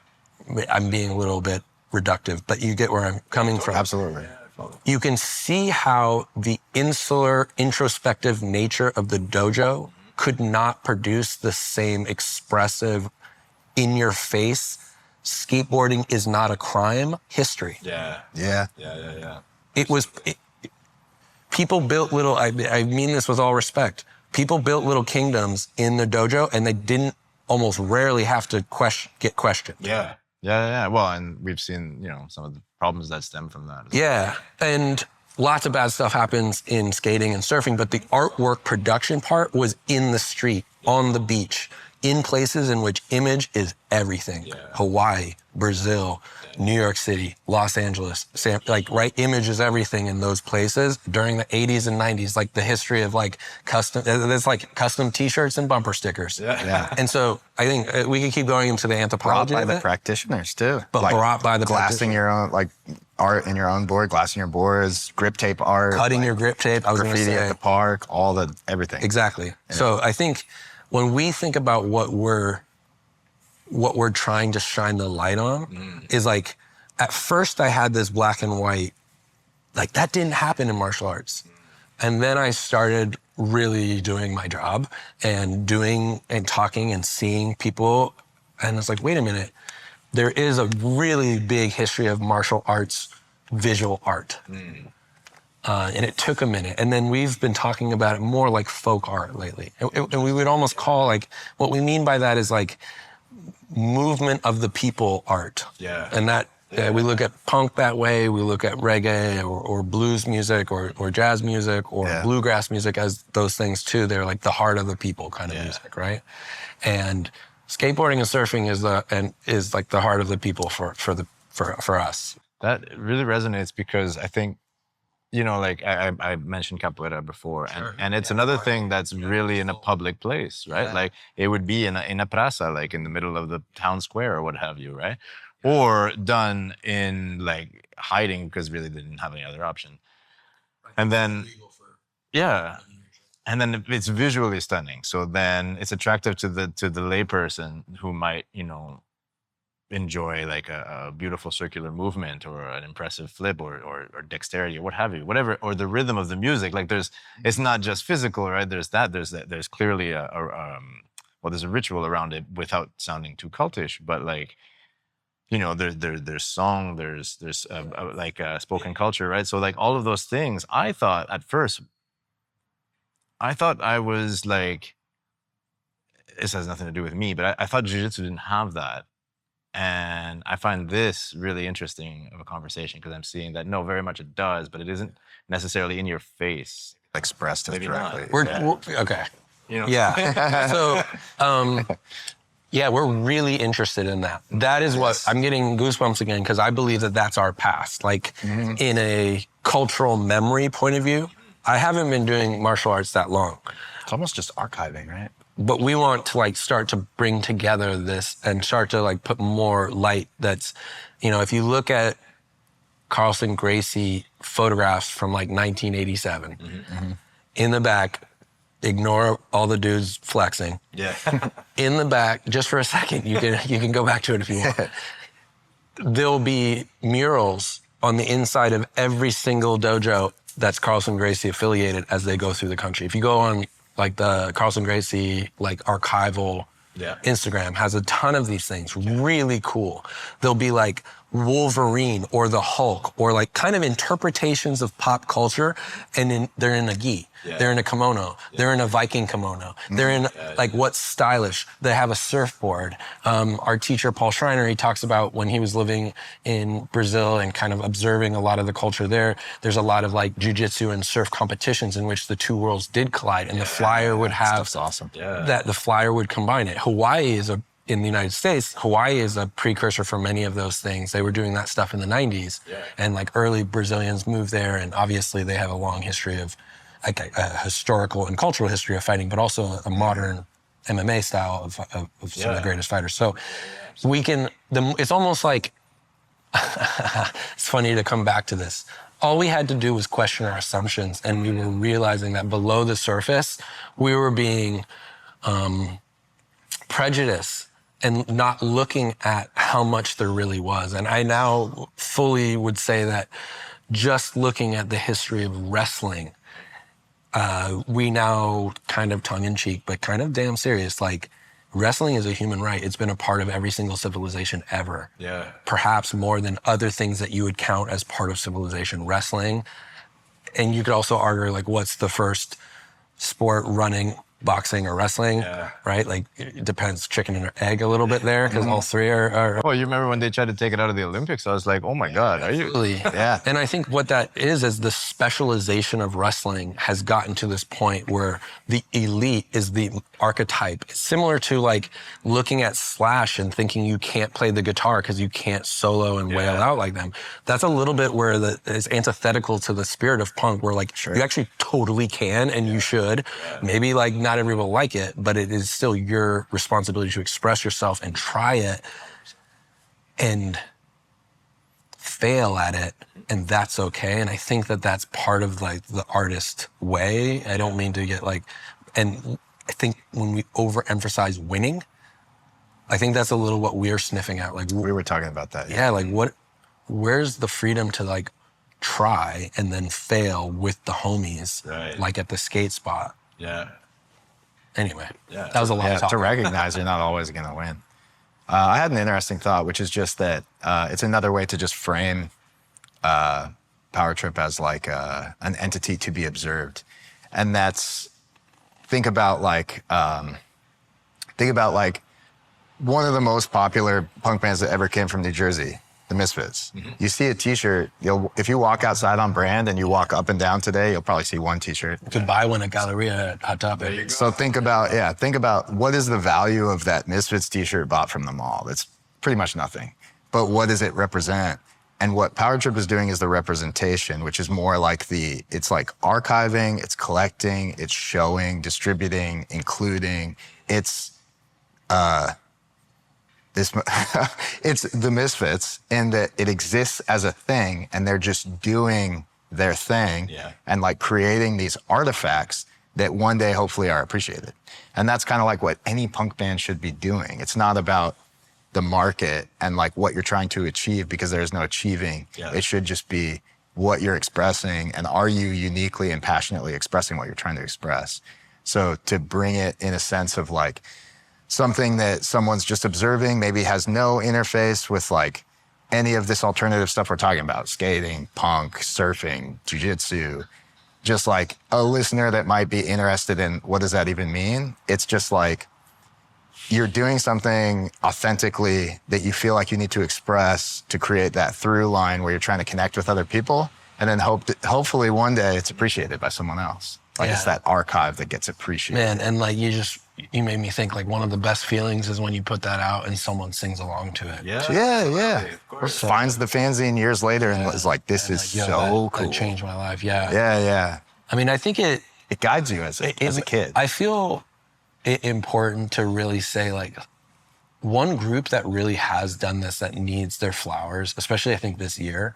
I'm being a little bit reductive, but you get where I'm coming from. Absolutely. You can see how the insular, introspective nature of the dojo could not produce the same expressive, in-your-face, skateboarding is not a crime history. Yeah. Yeah. People built little, I mean this with all respect, people built little kingdoms in the dojo, and they didn't almost rarely have to get questioned. Yeah. Well, and we've seen, some of the problems that stem from that. Yeah, and lots of bad stuff happens in skating and surfing, but the artwork production part was in the street, on the beach, in places in which image is everything. Yeah. Hawaii, Brazil, New York City, Los Angeles, image is everything in those places during the 80s and 90s, like the history of custom t-shirts and bumper stickers. Yeah. And so I think we could keep going into the anthropology Brought by of the it, practitioners too. but brought by the glassing your own, art in your own board, glassing your boards, grip tape art. cutting your grip tape. I was going to graffiti say at the park, everything. Exactly. Yeah. So I think when we think about what we're trying to shine the light on is at first I had this black and white, that didn't happen in martial arts. And then I started really doing my job and doing and talking and seeing people. And it's wait a minute, there is a really big history of martial arts, visual art. And it took a minute. And then we've been talking about it more like folk art lately. And we would almost call what we mean by that is movement of the people art. Yeah. And that we look at punk that way, we look at reggae or blues music or jazz music or bluegrass music as those things too. They're the heart of the people kind of music, right? And Skateboarding and surfing is like the heart of the people for us. That really resonates because I think, you know, like I mentioned capoeira before, and it's another thing that's really in a public place, right? Yeah. Like it would be in a plaza, like in the middle of the town square or what have you, right? Or done in like hiding because really they didn't have any other option. And then, yeah, and then it's visually stunning. So then it's attractive to the layperson who might, you know, enjoy like a beautiful circular movement or an impressive flip or dexterity or what have you, whatever, or the rhythm of the music. Like it's not just physical, right? There's clearly well, there's a ritual around it without sounding too cultish, but like, you know, there's song, there's like spoken culture, right? So like all of those things, I thought at first, I was like, this has nothing to do with me, but I thought jiu-jitsu didn't have that. And I find this really interesting of a conversation because I'm seeing that, no, very much it does, but it isn't necessarily in your face. Expressed as Maybe not. directly. We're okay. You know? Yeah. So, yeah, we're really interested in that. That is what I'm getting goosebumps again because I believe that that's our past. Like in a cultural memory point of view, I haven't been doing martial arts that long. It's almost just archiving, right? But we want to like start to bring together this and start to like put more light. That's, you know, if you look at Carlson Gracie photographs from like 1987, in the back, ignore all the dudes flexing. Yeah. In the back, just for a second, you can go back to it if you want. There'll be murals on the inside of every single dojo that's Carlson Gracie affiliated as they go through the country. If you go on like the Carlson Gracie like archival Instagram has a ton of these things, really cool. There'll be like Wolverine or the Hulk or like kind of interpretations of pop culture, and they're in a gi, they're in a kimono, they're in a Viking kimono, they're in like what's stylish. They have a surfboard. Our teacher Paul Schreiner, he talks about when he was living in Brazil and kind of observing a lot of the culture there. There's a lot of like jiu-jitsu and surf competitions in which the two worlds did collide, and the flyer would have Stuff's awesome. that the flyer would combine it. Hawaii is in the United States, Hawaii is a precursor for many of those things. They were doing that stuff in the 90s. And like early Brazilians moved there, and obviously they have a long history of like a historical and cultural history of fighting, but also a modern MMA style of some of the greatest fighters. So we can, it's almost like, it's funny to come back to this. All we had to do was question our assumptions, and we were realizing that below the surface, we were being prejudiced and not looking at how much there really was. And I now fully would say that just looking at the history of wrestling, we now kind of tongue-in-cheek, but kind of damn serious, like wrestling is a human right. It's been a part of every single civilization ever. Yeah. Perhaps more than other things that you would count as part of civilization. Wrestling, and you could also argue like what's the first sport, running, boxing, or wrestling, right? Like it depends, chicken and egg a little bit there, because all three are. Well, you remember when they tried to take it out of the Olympics? I was like, oh my God, are you? Absolutely. Yeah. And I think what that is the specialization of wrestling has gotten to this point where the elite is the archetype. It's similar to like looking at Slash and thinking you can't play the guitar because you can't solo and wail out like them. That's a little bit where it's antithetical to the spirit of punk, where like you actually totally can and you should. Maybe like not everyone will like it, but it is still your responsibility to express yourself and try it and fail at it, and that's okay. And I think that that's part of like the artist way. I don't mean to get like, and I think when we overemphasize winning, I think that's a little what we're sniffing at. Like We were talking about that. yeah, like where's the freedom to like try and then fail with the homies, like at the skate spot. Anyway, that was a lot of talk. To recognize you're not always going to win. I had an interesting thought, which is just that it's another way to just frame Powertrip as like an entity to be observed. And that's, think about like one of the most popular punk bands that ever came from New Jersey, the Misfits. You see a t-shirt, if you walk outside on Brand and you walk up and down today, you'll probably see one t-shirt. You could buy one at Galleria at Hot Topic. So think about what is the value of that Misfits t-shirt bought from the mall? It's pretty much nothing. But what does it represent? And what Powertrip is doing is the representation, which is more like it's like archiving, it's collecting, it's showing, distributing, including. It's it's the Misfits in that it exists as a thing and they're just doing their thing and like creating these artifacts that one day hopefully are appreciated. And that's kind of like what any punk band should be doing. It's not about the market and like what you're trying to achieve because there's no achieving. It should just be what you're expressing and are you uniquely and passionately expressing what you're trying to express. So to bring it in a sense of like, something that someone's just observing, maybe has no interface with like any of this alternative stuff we're talking about, skating, punk, surfing, jiu-jitsu, just like a listener that might be interested in what does that even mean? It's just like you're doing something authentically that you feel like you need to express to create that through line where you're trying to connect with other people and then hopefully one day it's appreciated by someone else. Like it's that archive that gets appreciated. Man, and like you made me think like one of the best feelings is when you put that out and someone sings along to it. Yeah. Of course. Finds the fanzine years later and is like, this is like, so cool. That changed my life, yeah. Yeah. I mean, I think it guides you as a kid. I feel it important to really say like one group that really has done this that needs their flowers, especially I think this year,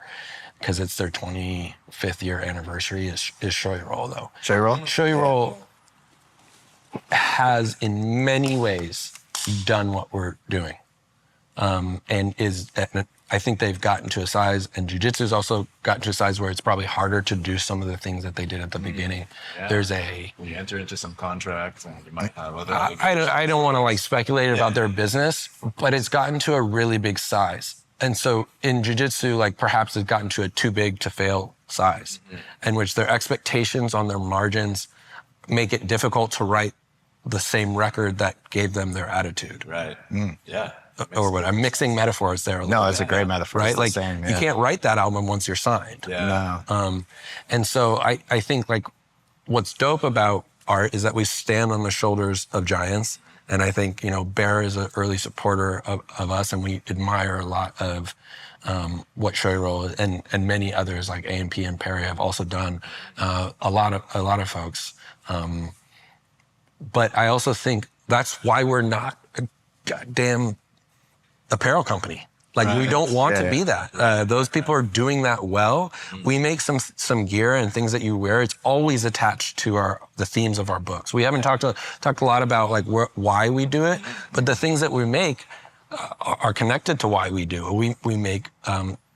because it's their 25th year anniversary is Showy Roll though. Showy Roll has in many ways done what we're doing. And I think they've gotten to a size, and Jiu-Jitsu's also gotten to a size where it's probably harder to do some of the things that they did at the beginning. When you enter into some contracts and you might have other... I don't want to like speculate about their business, but it's gotten to a really big size. And so in Jiu-Jitsu, like perhaps it's gotten to a too big to fail size, in which their expectations on their margins make it difficult to write the same record that gave them their attitude. Right. Yeah. Or what? I'm mixing metaphors there. No, it's a great metaphor. Right? Like you can't write that album once you're signed. Yeah. No. And so I think like what's dope about art is that we stand on the shoulders of giants. And I think, Bear is an early supporter of us, and we admire a lot of what Showy Roll and many others like A&P and Perry have also done. A lot of folks. But I also think that's why we're not a goddamn apparel company. Like we don't want to be that. Those people are doing that well. We make some gear and things that you wear. It's always attached to the themes of our books. We haven't talked a lot about like why we do it, but the things that we make are connected to why we do it. We make.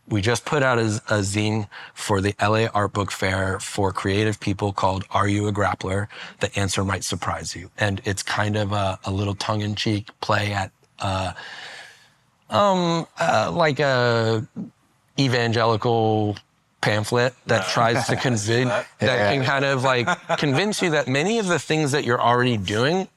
We just put out a zine for the LA Art Book Fair for creative people called "Are You a Grappler?" The answer might surprise you, and it's kind of a little tongue-in-cheek play at. Like a evangelical pamphlet that tries to convince, that can kind of like convince you that many of the things that you're already doing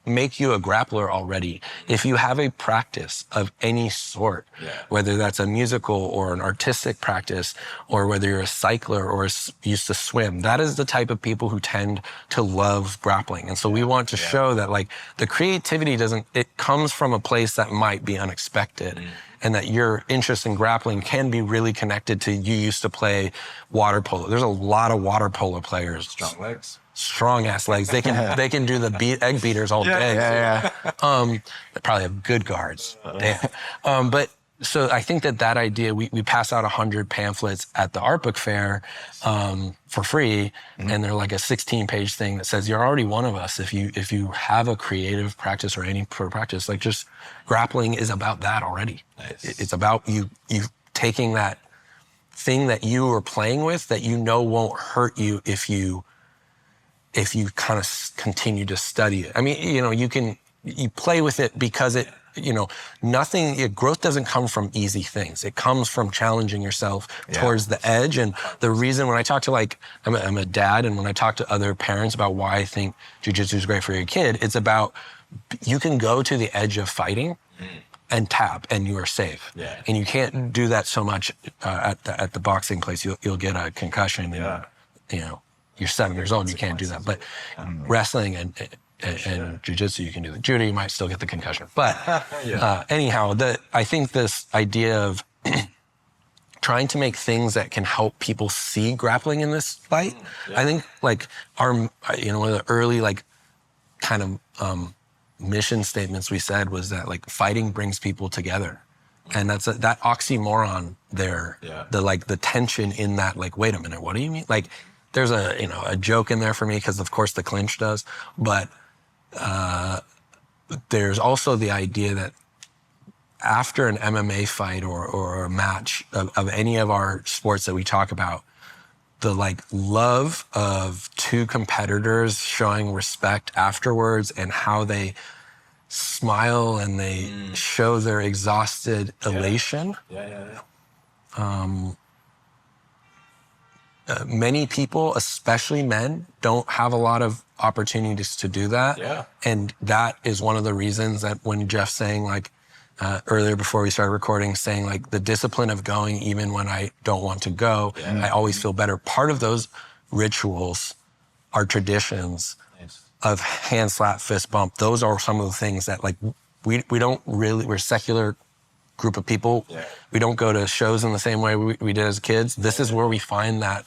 make you a grappler already. If you have a practice of any sort, whether that's a musical or an artistic practice, or whether you're a cycler or used to swim, that is the type of people who tend to love grappling. And so we want to show that like the creativity it comes from a place that might be unexpected. And that your interest in grappling can be really connected to you used to play water polo. There's a lot of water polo players. Strong legs. Strong ass legs. They can do the egg beaters all day. They probably have good guards. Damn. But so I think that idea, we pass out 100 pamphlets at the art book fair for free, and they're like a 16-page thing that says you're already one of us if you have a creative practice or any practice. Like just grappling is about that already. Nice. It's about you taking that thing that you are playing with that won't hurt you if you kind of continue to study it. I mean, you play with it because growth doesn't come from easy things. It comes from challenging yourself towards the edge. And the reason when I talk to I'm a dad, and when I talk to other parents about why I think jiu-jitsu is great for your kid, it's about you can go to the edge of fighting and tap, and you are safe. Yeah. And you can't do that so much at the boxing place. You'll get a concussion. And, you know, you're 7 years old, you can't do that. But wrestling and jiu-jitsu, you can do that. Judo, you might still get the concussion. But anyhow, I think this idea of trying to make things that can help people see grappling in this fight. I think like one of the early like kind of mission statements we said was that like fighting brings people together. And that's that oxymoron there, the tension in that, like, wait a minute, what do you mean? Like there's a joke in there for me because of course the clinch does, but there's also the idea that after an MMA fight or a match of any of our sports that we talk about, the like love of two competitors showing respect afterwards and how they smile and they show their exhausted elation. Many people, especially men, don't have a lot of opportunities to do that. And that is one of the reasons that when Jeff's saying like, earlier before we started recording, saying like the discipline of going even when I don't want to go, I always feel better. Part of those rituals are traditions of hand slap, fist bump. Those are some of the things that like we don't really, we're a secular group of people. We don't go to shows in the same way we did as kids. This is where we find that,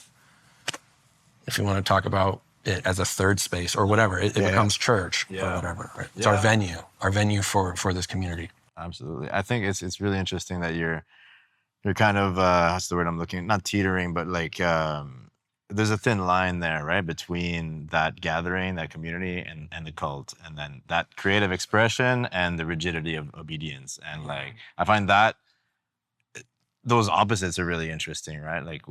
if you want to talk about it as a third space or whatever, it becomes church or whatever. Right? It's our venue for this community. Absolutely. I think it's really interesting that you're kind of what's the word I'm looking at? Not teetering, but like there's a thin line there, right, between that gathering, that community, and the cult, and then that creative expression and the rigidity of obedience. And like I find that those opposites are really interesting, right? Like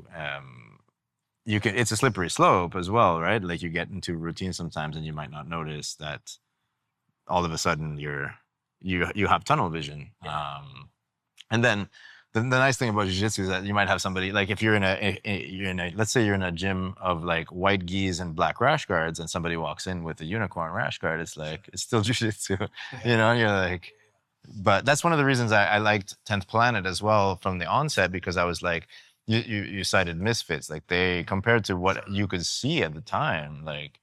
it's a slippery slope as well, right? Like you get into routine sometimes, and you might not notice that all of a sudden you have tunnel vision. And then the nice thing about jiu-jitsu is that you might have somebody, like if you're in a let's say you're in a gym of like white gis and black rash guards, and somebody walks in with a unicorn rash guard, it's like, it's still jiu-jitsu, you know, and you're like, but that's one of the reasons I liked 10th Planet as well from the onset, because I was like, you cited misfits, like they, compared to what you could see at the time, like,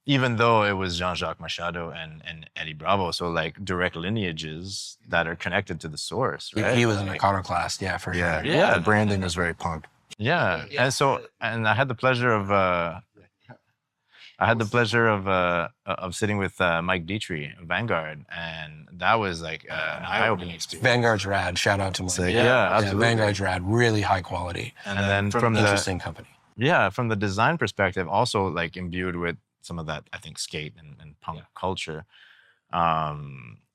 even though it was Jean-Jacques Machado and Eddie Bravo, so like direct lineages that are connected to the source, right? He was an iconoclast, for sure. Yeah, the branding was very punk. Yeah, and I had the pleasure of sitting with Mike Dietrich, Vanguard, and that was like an eye-opening experience. Vanguard's rad. Shout out to Mike. Yeah, absolutely. Vanguard's rad. Really high quality. And then from the interesting company. Yeah, from the design perspective, also like imbued with some of that, I think, skate and punk culture.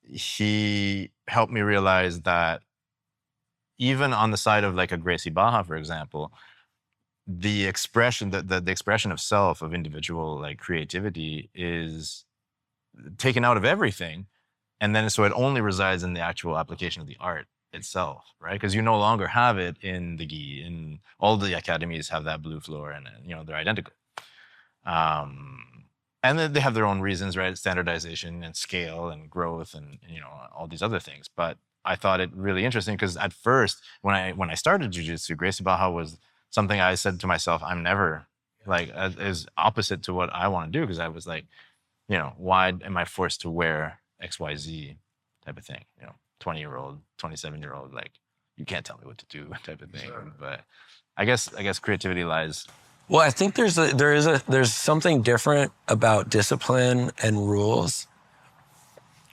He helped me realize that even on the side of like a Gracie Baja, for example, the expression, the expression of self, of individual like creativity is taken out of everything. And then so it only resides in the actual application of the art itself, right? Because you no longer have it in the gi, and all the academies have that blue floor, and you know, they're identical. And then they have their own reasons, right? Standardization and scale and growth and, you know, all these other things. But I thought it really interesting because at first, when I started jiu-jitsu, Gracie Baja was something I said to myself, I'm never, like, is opposite to what I want to do, because I was like, you know, why am I forced to wear XYZ type of thing? You know, 20-year-old, 27-year-old, like, you can't tell me what to do type of thing. Sure. But I guess creativity lies. Well, I think there's something different about discipline and rules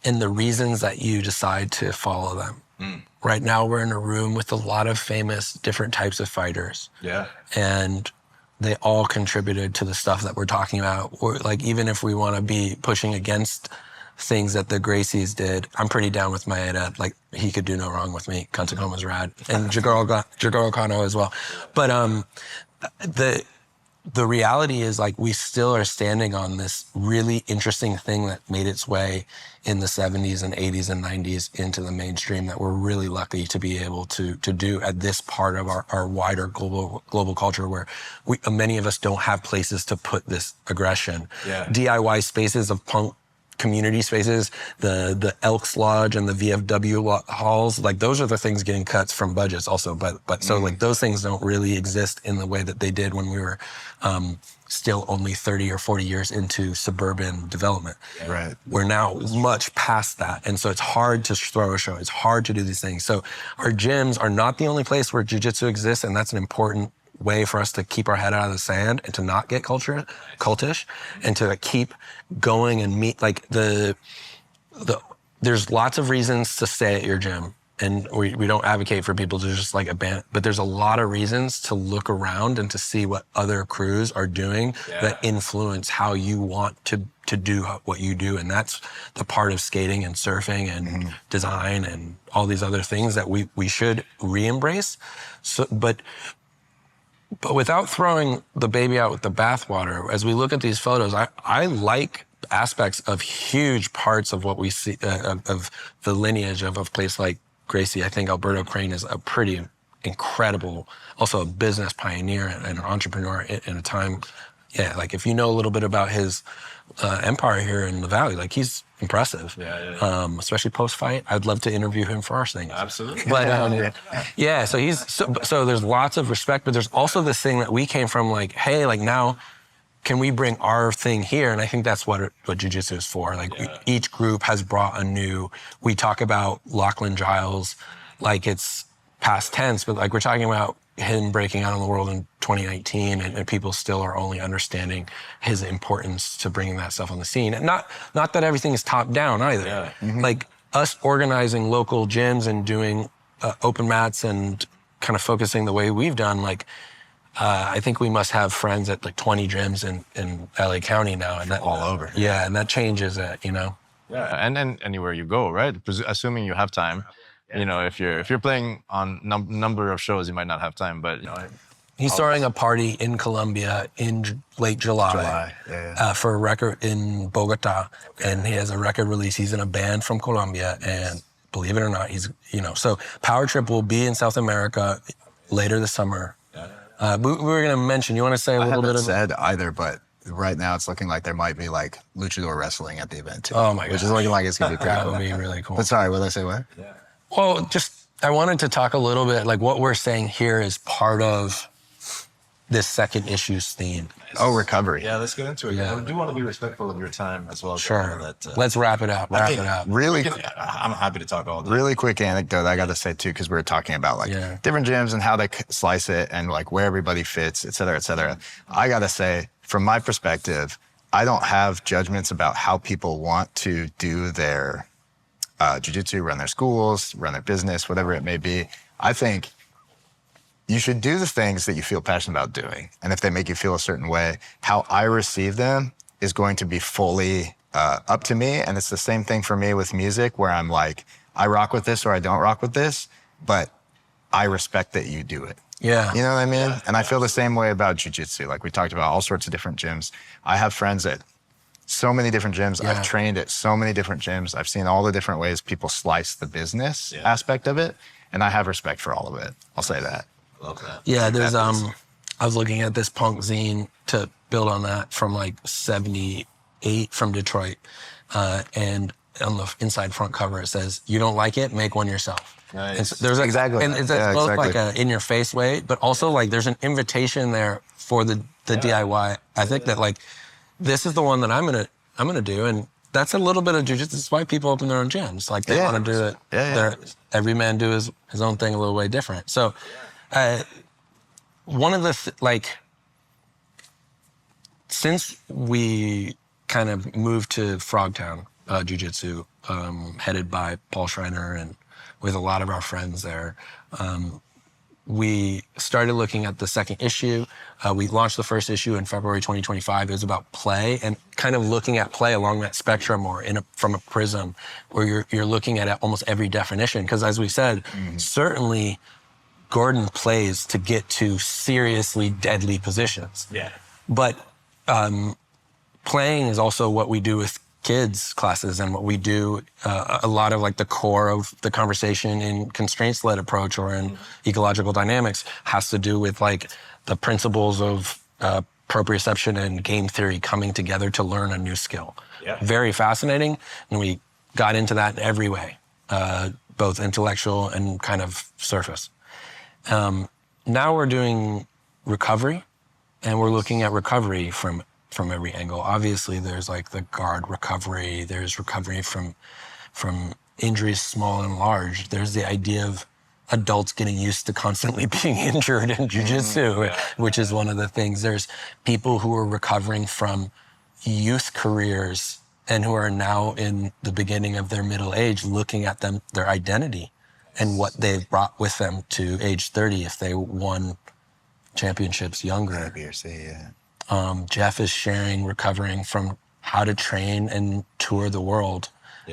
and the reasons that you decide to follow them. Right now, we're in a room with a lot of famous different types of fighters. Yeah. And they all contributed to the stuff that we're talking about. Or like, even if we want to be pushing against things that the Gracies did, I'm pretty down with Maeda. Like, he could do no wrong with me. Kantakoma's rad. And Jigoro Kano as well. But the reality is, like, we still are standing on this really interesting thing that made its way in the 70s and 80s and 90s into the mainstream that we're really lucky to be able to do at this part of our wider global culture, where many of us don't have places to put this aggression. Yeah. DIY spaces of punk community spaces, the Elks Lodge and the VFW halls, like those are the things getting cuts from budgets also. But so like those things don't really exist in the way that they did when we were still only 30 or 40 years into suburban development. Right. We're now much past that. And so it's hard to throw a show. It's hard to do these things. So our gyms are not the only place where jiu-jitsu exists, and that's an important way for us to keep our head out of the sand and to not get cultish and to keep going and meet like there's lots of reasons to stay at your gym. And we don't advocate for people to just like abandon, but there's a lot of reasons to look around and to see what other crews are doing that influence how you want to do what you do. And that's the part of skating and surfing and design and all these other things that we should re-embrace. So, but without throwing the baby out with the bathwater, as we look at these photos, I like aspects of huge parts of what we see, of the lineage of a place like Gracie. I think Alberto Crane is a pretty incredible, also a business pioneer and an entrepreneur in a time. Yeah, like if you know a little bit about his empire here in the Valley, like he's impressive. Especially post-fight. I'd love to interview him for our thing. Absolutely. But yeah, so he's so there's lots of respect, but there's also this thing that we came from like, hey, like now can we bring our thing here? And I think that's what jiu-jitsu is for. Like each group has brought a new, we talk about Lachlan Giles like it's past tense, but like we're talking about him breaking out in the world in 2019 and people still are only understanding his importance to bringing that stuff on the scene. And not that everything is top down either. Like us organizing local gyms and doing open mats and kind of focusing the way we've done, like I think we must have friends at like 20 gyms in LA County now. And that, all over. Yeah, and that changes it, you know? Yeah, and then anywhere you go, right? Assuming you have time. You know, if you're playing on number of shows, you might not have time, but you know. He's throwing a party in Colombia in late July, for a record in Bogota, and he has a record release. He's in a band from Colombia, and believe it or not, he's, you know, so Powertrip will be in South America later this summer. We were going to mention, you want to say a little bit of said either, but right now it's looking like there might be like luchador wrestling at the event too. Oh my God. Which is looking like it's going to be pretty That cool. would be really cool. But sorry, what did I say? What? Yeah. Well, just, I wanted to talk a little bit, like what we're saying here is part of this second issue's theme. Oh, recovery. Yeah, let's get into it. Yeah. I do want to be respectful of your time as well. Sure. That, Let's wrap it up. Really, I'm happy to talk all day. really quick anecdote I got to say too, because we were talking about like different gyms and how they slice it and like where everybody fits, et cetera, et cetera. I got to say, from my perspective, I don't have judgments about how people want to do their jiu-jitsu, run their schools, run their business, whatever it may be. I think you should do the things that you feel passionate about doing. And if they make you feel a certain way, how I receive them is going to be fully up to me. And it's the same thing for me with music, where I'm like, I rock with this or I don't rock with this, but I respect that you do it. Yeah. You know what I mean? And I feel the same way about jiu-jitsu. Like we talked about all sorts of different gyms. I have friends at so many different gyms. I've trained at so many different gyms. I've seen all the different ways people slice the business aspect of it. And I have respect for all of it. I'll say that. Love that. Yeah, there's, I was looking at this punk zine to build on that from like 78 from Detroit. And on the inside front cover, it says, "You don't like it, make one yourself." Nice. And so there's Exactly. And it's both like a in your face way, but also like there's an invitation there for the DIY. I think that like, this is the one that I'm gonna do. And that's a little bit of jiu-jitsu. That's why people open their own gyms. Like they want to do it. Every man do his own thing a little way different. So one of the, since we kind of moved to Frogtown Jiu-Jitsu, headed by Paul Schreiner and with a lot of our friends there, we started looking at the second issue. We launched the first issue in February 2025. It was about play and kind of looking at play along that spectrum or from a prism where you're looking at almost every definition. Because as we said, certainly Gordon plays to get to seriously deadly positions. Yeah. But playing is also what we do with kids classes and what we do a lot of like the core of the conversation in constraints-led approach or in ecological dynamics has to do with like the principles of proprioception and game theory coming together to learn a new skill. Yeah. Very fascinating. And we got into that in every way, both intellectual and kind of surface. Now we're doing recovery, and we're looking at recovery from every angle. Obviously, there's like the guard recovery. There's recovery from injuries, small and large. There's the idea of adults getting used to constantly being injured in jiu-jitsu, which is one of the things. There's people who are recovering from youth careers and who are now in the beginning of their middle age, looking at their identity and what they've brought with them to age 30 if they won championships younger. Jeff is sharing, recovering from how to train and tour the world.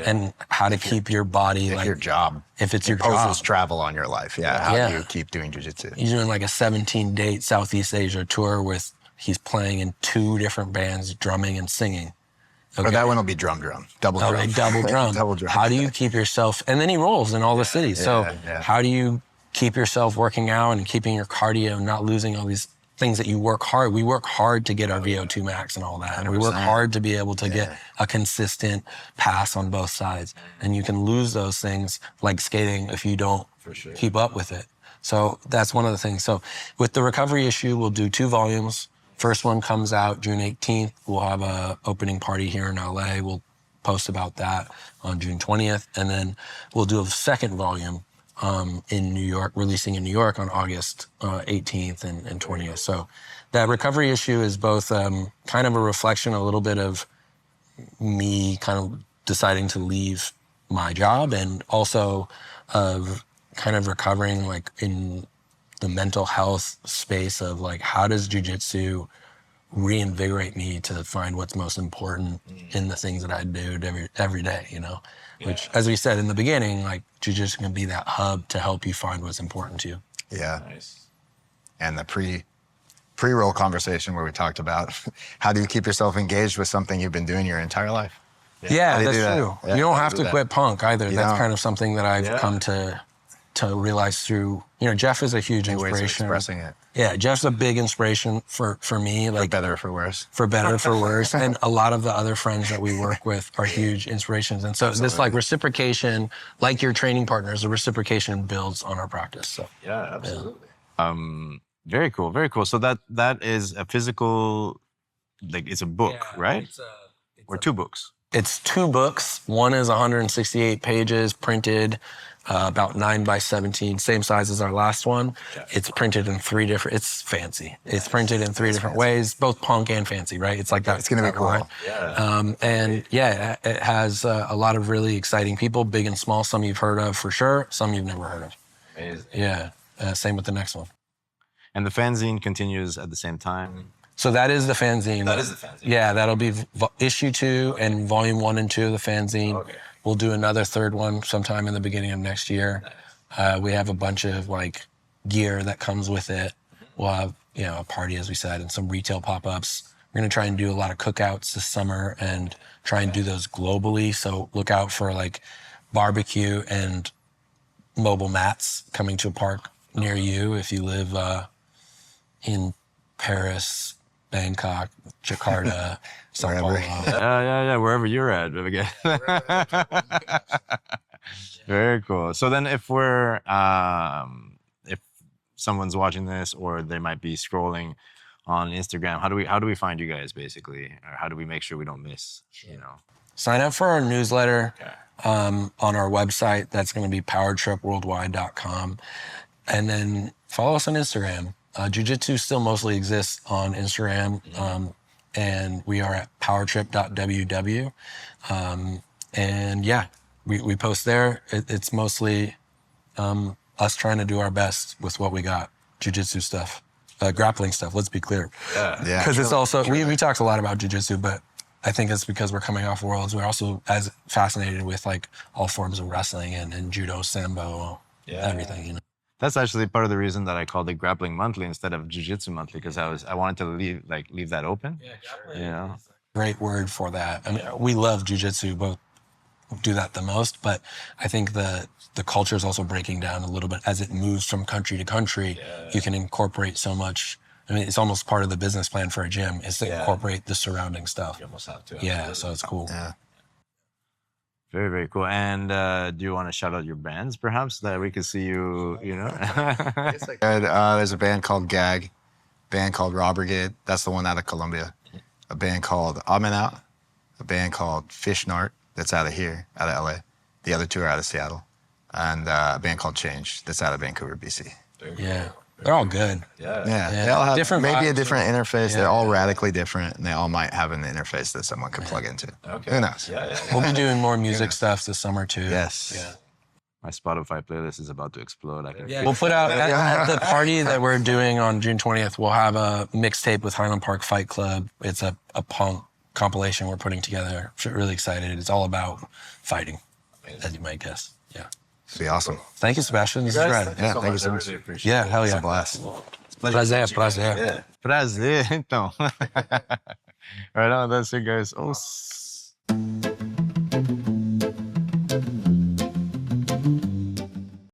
And how to keep your body your job. If it's your imposes job. travel on your life. How do you keep doing jiu-jitsu? He's doing like a 17-date Southeast Asia tour with, he's playing in 2 different bands, drumming and singing. Okay. Or that one will be drum. Double drum. Okay, double drum. Double drum. How do you keep yourself, and then he rolls in all the cities. So how do you keep yourself working out and keeping your cardio, not losing all these things that you work hard. We work hard to get our VO2 max and all that. And we work hard to be able to get a consistent pass on both sides. And you can lose those things like skating if you don't keep up with it. So that's one of the things. So with the recovery issue, we'll do 2 volumes. First one comes out June 18th. We'll have a opening party here in LA. We'll post about that on June 20th. And then we'll do a second volume in New York, releasing in New York on August 18th and 20th. So that recovery issue is both kind of a reflection, a little bit of me kind of deciding to leave my job, and also of kind of recovering like in the mental health space of like, how does jiu-jitsu reinvigorate me to find what's most important in the things that I do every day, you know? Which, as we said in the beginning, like jiu-jitsu can be that hub to help you find what's important to you. Yeah. Nice. And the pre-roll conversation where we talked about how do you keep yourself engaged with something you've been doing your entire life? Yeah, that's true. Yeah, you don't have to quit punk either. That's kind of something that I've come to realize through, you know, Jeff is a huge inspiration. Ways of expressing it. Yeah, Jeff's a big inspiration for me. Like, for better or for worse. For better or for worse. And a lot of the other friends that we work with are huge inspirations. And so this like reciprocation, like your training partners, the reciprocation builds on our practice. So yeah, absolutely. Very cool, very cool. So that is a physical, like it's a book, right? Or 2 books? It's 2 books. One is 168 pages, printed, about 9 by 17, same size as our last one. It's printed in 3 different, it's fancy. It's printed in 3 different ways, both punk and fancy, right? It's like that. It's going to be cool. And it has a lot of really exciting people, big and small. Some you've heard of for sure, some you've never heard of. Amazing. Yeah, same with the next one. And the fanzine continues at the same time? So that is the fanzine. That is the fanzine. Yeah, that'll be issue 2 and volume 1 and 2 of the fanzine. Okay. We'll do another 3rd one sometime in the beginning of next year. Nice. We have a bunch of like gear that comes with it. We'll have, you know, a party, as we said, and some retail pop-ups. We're going to try and do a lot of cookouts this summer and try and do those globally. So look out for like barbecue and mobile mats coming to a park near you if you live in Paris, Bangkok, Jakarta, Sao Paulo. Yeah, wherever you're at. Very cool. So then if if someone's watching this, or they might be scrolling on Instagram, how do we find you guys basically? Or how do we make sure we don't miss, you know? Sign up for our newsletter on our website. That's going to be powertripworldwide.com. And then follow us on Instagram. Jiu-Jitsu still mostly exists on Instagram, and we are at powertrip.ww. And yeah, we post there. It's mostly us trying to do our best with what we got. Jiu-Jitsu stuff, grappling stuff, let's be clear. Yeah. Because it's also, we talked a lot about Jiu-Jitsu, but I think it's because we're coming off Worlds. We're also as fascinated with like all forms of wrestling and judo, sambo, everything, you know. That's actually part of the reason that I called it Grappling Monthly instead of Jiu-Jitsu Monthly, because I wanted to leave that open. Yeah, grappling. You know? Great word for that. I mean, we love Jiu-Jitsu, both do that the most, but I think the culture is also breaking down a little bit as it moves from country to country. You can incorporate so much I mean, it's almost part of the business plan for a gym is to incorporate the surrounding stuff. You almost have to. Yeah, so it's cool. Yeah. Very, very cool. And do you want to shout out your bands, perhaps, that we can see you, you know? There's a band called Gag, a band called Raw Brigade. That's the one out of Colombia. A band called Amen Out, a band called Fishnart that's out of here, out of LA. The other two are out of Seattle. And a band called Change that's out of Vancouver, BC. Yeah. They're all good. Yeah. They all have Different maybe a vibes, different interface. Yeah. They're all radically different, and they all might have an interface that someone could plug into. Okay. Who knows? We'll be doing more music stuff this summer too. Yes. Yeah. My Spotify playlist is about to explode. We'll put out at the party that we're doing on June 20th, we'll have a mixtape with Highland Park Fight Club. It's a punk compilation we're putting together. I'm really excited. It's all about fighting, as you might guess. Yeah. It'd be awesome. Thank you, Sebastian. This is rad. Yeah, thank you so much. Yeah, hell It's yeah. a blast. Prazer. Yeah. Prazer, então. Right on, that's it, guys. Oh.